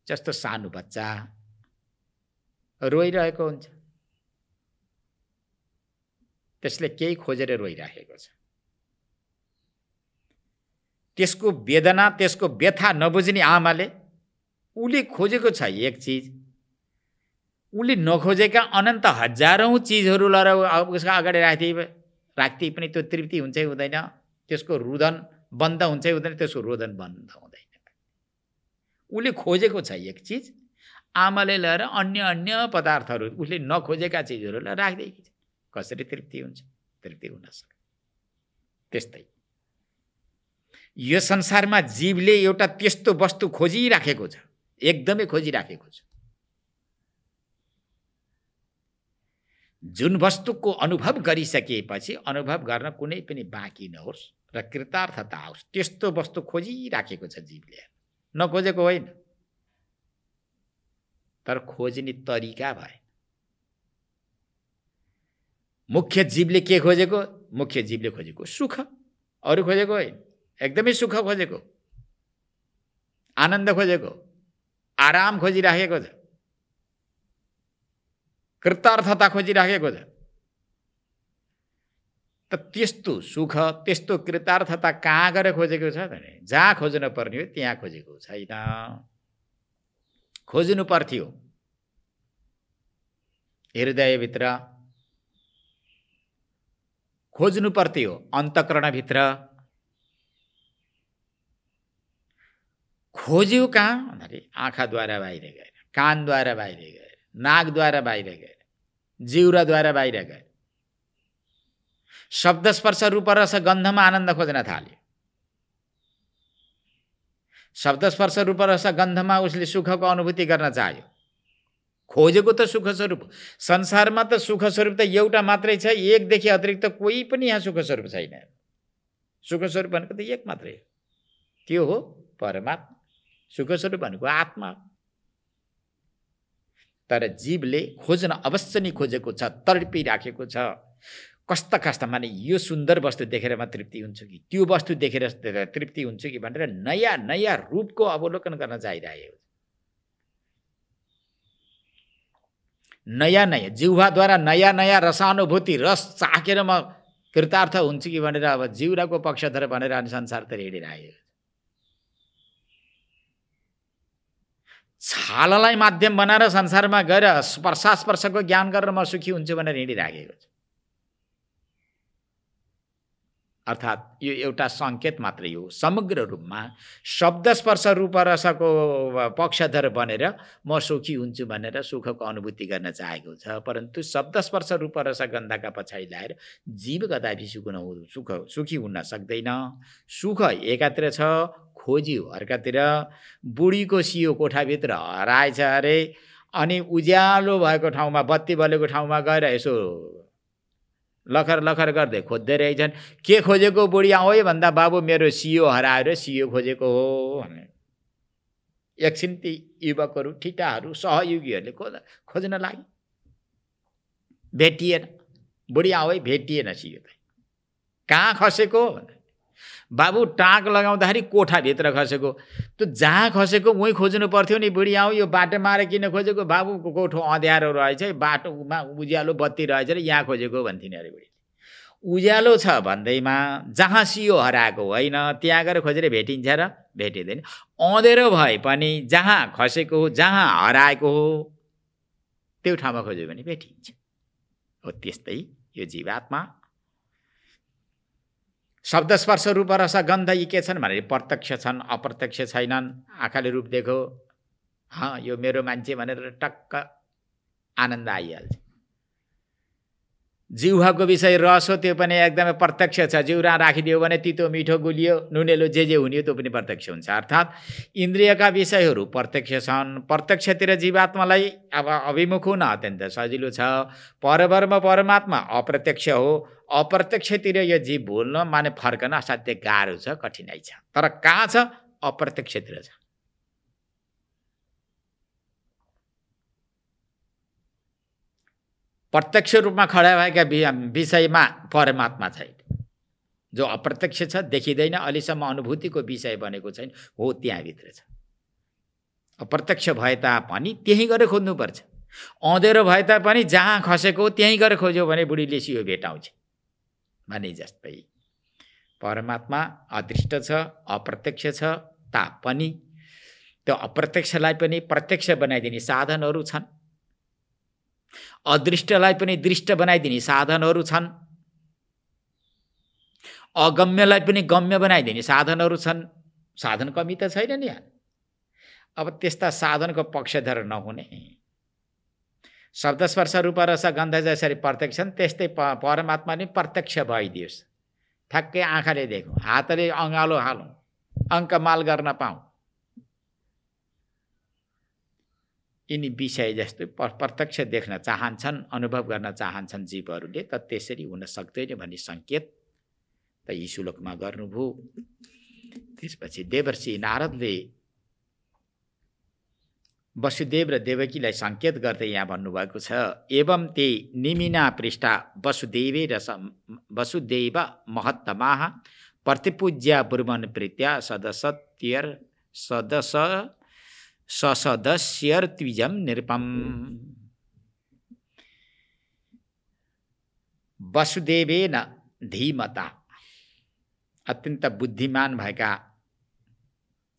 A: जस्तो सानो बच्चा रोइरहेको हुन्छ, त्यसले केही खोजेर रोइरहेको छ, त्यसको वेदना त्यसको व्यथा नबुझ्ने आमाले उसले खोजेको छ एक चिज, उसले नखोजेका अनन्त हजारौँ चिजहरू लिएर उसको अगाडि राख्दै पनि त्यो तृप्ति हुन्छ हुँदैन, त्यसको रुदन बन्द हुन्छ हुँदैन, त्यसको रोदन बन्द हुँदैन। उसले खोजेको छ एक चिज, आमाले लिएर अन्य पदार्थहरू उसले नखोजेका चिजहरू लिएर राख्दैछ, कसरी तृप्ति हुन्छ? तृप्ति हुन सक्छ। त्यस्तै यो संसारमा जीवले एउटा त्यस्तो वस्तु खोजिराखेको छ, एकदमै खोजिराखेको छ, जुन वस्तुको अनुभव गरिसकेपछि अनुभव गर्न कुनै पनि बाँकी नहोस् र कृतार्थता आओस्, त्यस्तो वस्तु खोजिराखेको छ जीवले। नखोजेको होइन, तर खोज्ने तरिका भए। मुख्य जीवले के खोजेको? मुख्य जीवले खोजेको सुख, अरू खोजेको होइन। एकदमै सुख खोजेको, आनन्द खोजेको, आराम खोजिराखेको छ, कृतार्थता खोजिराखेको छ। त त्यस्तो सुख त्यस्तो कृतार्थता कहाँ गएर खोजेको छ भने जहाँ खोज्नु पर्ने हो त्यहाँ खोजेको छैन। खोज्नु पर्थ्यो हृदयभित्र, खोज्नु पर्थ्यो अन्तःकरणभित्र। खोज्यो कहाँ भन्दाखेरि आँखाद्वारा बाहिर गएर, कानद्वारा बाहिर गएर, नाकद्वारा बाहिर गएर, जिउराद्वारा बाहिर गएर, शब्द स्पर्श रूप रस गन्धमा आनन्द खोज्न थाल्यो। शब्द स्पर्श रूप रस गन्धमा उसले सुखको अनुभूति गर्न चाह्यो। खोजेको त सुख स्वरूप। संसारमा त सुख स्वरूप त एउटा मात्रै छ, एकदेखि अतिरिक्त कोही पनि यहाँ सुख स्वरूप छैन। सुख स्वरूप भनेको त एक मात्रै हो, त्यो हो परमात्मा। सुख स्वरूप भनेको आत्मा। तर जीवले खोज्न अवश्य नै खोजेको छ, तडपिराखेको छ। कस्ता माने यो सुन्दर वस्तु देखेर म तृप्ति हुन्छ कि, त्यो वस्तु देखेर तृप्ति हुन्छ कि भनेर नयाँ रूपको अवलोकन गर्न चाहिरहेको छ। नयाँ जिह्वाद्वारा नयाँ रसानुभूति, रस चाखेर म कृतार्थ हुन्छु कि भनेर अब जिउराको पक्षधर भनेर संसार त हिँडिरहेको छ। छालालाई माध्यम बनाएर संसारमा गएर स्पर्शको ज्ञान गरेर म सुखी हुन्छु भनेर हिँडिराखेको छ। अर्थात् यो एउटा सङ्केत मात्रै हो। समग्र रूपमा शब्द स्पर्श रूप रसको पक्षधर बनेर म सुखी हुन्छु भनेर सुखको अनुभूति गर्न चाहेको छ। परन्तु शब्द स्पर्श रूप रस गन्धका पछाडि लाएर जीव कदापि सुखी हुन सक्दैन। सुख एकातिर छ, खोज्यो अर्कातिर। बुढीको सियो कोठाभित्र हराएछ अरे, अनि उज्यालो भएको ठाउँमा, बत्ती बलेको ठाउँमा गएर यसो लखर गर्दै खोज्दै रहेछन्। के खोजेको बुढी आऊ भन्दा बाबु मेरो सियो हराएर सियो खोजेको हो भने एकछिन ती युवकहरू, ठिटाहरू, सहयोगीहरूले खोज्न लागे, भेटिएन। बुढी आऊ भेटिएन सियो। कहाँ खसेको? बाबु टाँक लगाउँदाखेरि कोठाभित्र खसेको। त्यो जहाँ खसेको उहीँ खोज्नु पर्थ्यो नि। बुढी आऊ यो बाटो मारे किन खोजेको? बाबुको कोठो अँध्यारो रहेछ, बाटोमा उज्यालो बत्ती रहेछ र यहाँ खोजेको भन्थिन् अरे बुढी। उज्यालो छ भन्दैमा जहाँ सियो हराएको होइन त्यहाँ गएर खोजेर भेटिन्छ र भेटिँदैन। अँधेरो भए पनि जहाँ खसेको हो, जहाँ हराएको हो त्यो ठाउँमा खोज्यो भने भेटिन्छ। हो त्यस्तै यो जीवात्मा शब्द स्पर्श रूप रस गन्ध यी के छन् भने प्रत्यक्ष छन्, अप्रत्यक्ष छैनन्। आँखाले रूप देखो, यो मेरो मान्छे भनेर टक्क आनन्द आइहाल्छ। जिह्वाको विषय रस हो, त्यो पनि एकदमै प्रत्यक्ष छ। जिउरा राखिदियो भने तितो मिठो गुलियो नुनेलो जे हुने त्यो पनि प्रत्यक्ष हुन्छ। अर्थात् इन्द्रियका विषयहरू प्रत्यक्ष छन्। प्रत्यक्षतिर जीवात्मालाई अब अभिमुख हुन अत्यन्त सजिलो छ। परब्रह्म परमात्मा अप्रत्यक्ष हो। अप्रत्यक्षतिर यो जीव बोल्न माने फर्कन असाध्य गाह्रो छ, कठिनाइ छ। तर कहाँ छ? अप्रत्यक्षतिर छ। प्रत्यक्ष रूपमा खडा भएका विषयमा परमात्मा छैन। जो अप्रत्यक्ष छ, देखिँदैन, अहिलेसम्म अनुभूतिको विषय बनेको छैन, हो त्यहाँभित्र छ। अप्रत्यक्ष भए तापनि त्यहीँ गएर खोज्नुपर्छ। अँधेरो भए तापनि जहाँ खसेको हो त्यहीँ गएर खोज्यो भने बुढीले सियो भेटाउँछ भने जस्तै परमात्मा अदृष्ट छ, अप्रत्यक्ष छ तापनि त्यो अप्रत्यक्षलाई पनि प्रत्यक्ष बनाइदिने साधनहरू छन्। अदृष्टलाई पनि दृष्ट बनाइदिने साधनहरू छन्। अगम्यलाई पनि गम्य बनाइदिने साधनहरू छन्। साधन कमी त छैन नि। अब त्यस्ता साधनको पक्षधर नहुने, शब्द स्पर्श रूप रस गन्ध जसरी प्रत्यक्ष छन् त्यस्तै परमात्मा नि प्रत्यक्ष भइदियोस्। ठ्याक्कै आँखाले देखौँ, हातले अँगालो हालौँ, अङ्कमाल गर्न पाऊँ। यिनी विषय जस्तै प्रत्यक्ष देख्न चाहन्छन्, अनुभव गर्न चाहन्छन् जीवहरूले, त त्यसरी हुन सक्दैन भन्ने सङ्केत त यी श्लोकमा गर्नुभयो। त्यसपछि देवर्षि नारदले वसुदेव र देवकीलाई सङ्केत गर्दै यहाँ भन्नुभएको छ, एवं ते निमिना पृष्ठा वसुदेव महत्तमाः प्रतिपूज्या ब्रुवन् प्रीत्या सदस्यर्त्विजं निरुपम्। वसुदेवेन धीमता, अत्यन्त बुद्धिमान भएका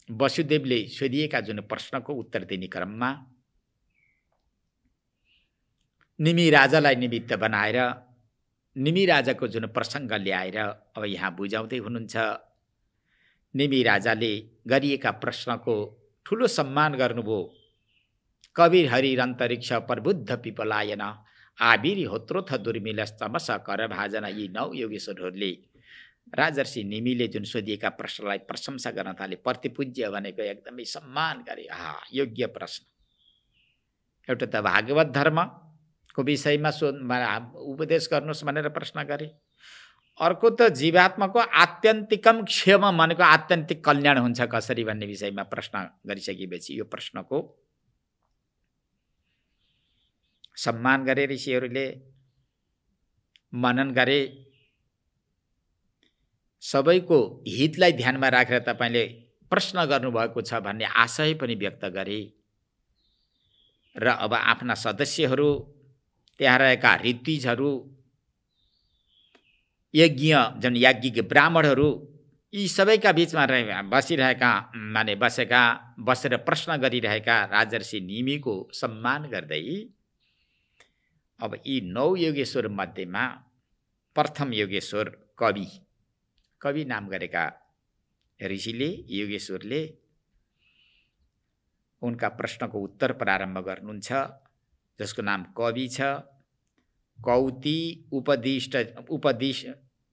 A: वसुदेवले सोधिएका जुन प्रश्नको उत्तर दिने क्रममा निमि राजालाई निमित्त बनाएर निमि राजाको जुन प्रसङ्ग ल्याएर अब यहाँ बुझाउँदै हुनुहुन्छ। निमि राजाले गरिएका प्रश्नको ठुलो सम्मान गर्नुभयो। कवीर हरिरन्तरिक्ष प्रबुद्ध पिपलायन आविर होत्रोथ दुर्मिलस्तमस कर भाजन, यी 9 योगेश्वरहरूले राजर्षि निमिले जुन सोधिएका प्रश्नलाई प्रशंसा गर्न थाले। प्रतिपूज्य भनेको एकदमै सम्मान गरे। योग्य प्रश्न। एउटा त भागवत धर्मको विषयमा उपदेश गर्नुहोस् भनेर प्रश्न गरे। अर्को त जीवात्माको आत्यन्तिकम क्षेम भनेको आत्यन्तिक कल्याण हुन्छ कसरी भन्ने विषयमा प्रश्न गरिसकेपछि यो प्रश्नको सम्मान गरे ऋषिहरूले, मनन गरे। सबैको हितलाई ध्यानमा राखेर तपाईँले प्रश्न गर्नुभएको छ भन्ने आशय पनि व्यक्त गरे। र अब आफ्ना सदस्यहरू, त्यहाँ रहेका ऋत्विजहरू, यज्ञ जुन याज्ञिक ब्राह्मणहरू, यी सबैका बिचमा बसेर प्रश्न गरिरहेका राजर्षि निमिको सम्मान गर्दै अब यी 9 योगेश्वर मध्येमा प्रथम योगेश्वर कवि नाम गरेका ऋषिले, योगेश्वरले उनका प्रश्नको उत्तर प्रारम्भ गर्नुहुन्छ, जसको नाम कवि छ। कौति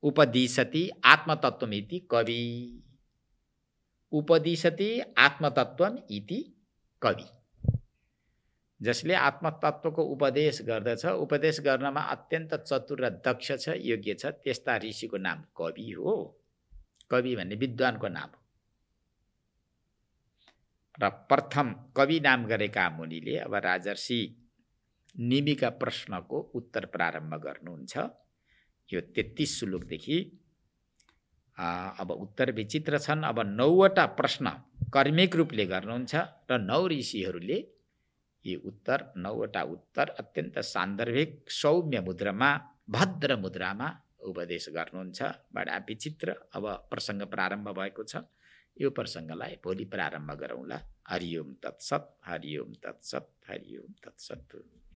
A: उपदिशति आत्मतत्त्वमिति कवि। उपदिशति आत्मतत्त्वम् इति कवि। जसले आत्मतत्त्वको उपदेश गर्दछ, उपदेश गर्नमा अत्यन्त चतुर र दक्ष छ, योग्य छ, त्यस्ता ऋषिको नाम कवि हो। कवि भन्ने विद्वानको नाम हो। र प्रथम कवि नाम गरेका मुनिले अब राजर्षि निमिका प्रश्नको उत्तर प्रारम्भ गर्नुहुन्छ। यो 33 श्लोकदेखि अब उत्तर विचित्र छन्। अब 9वटा प्रश्न कर्मिक रूपले गर्नुहुन्छ र 9 ऋषिहरूले यी 9वटा उत्तर अत्यन्त सान्दर्भिक सौम्य मुद्रामा, भद्र मुद्रामा उपदेश गर्नुहुन्छ। बडा विचित्र अब प्रसङ्ग प्रारम्भ भएको छ। यो प्रसङ्गलाई भोलि प्रारम्भ गरौँला। हरिओम तत्सत, हरिओम तत्सत, हरिओम तत्सत।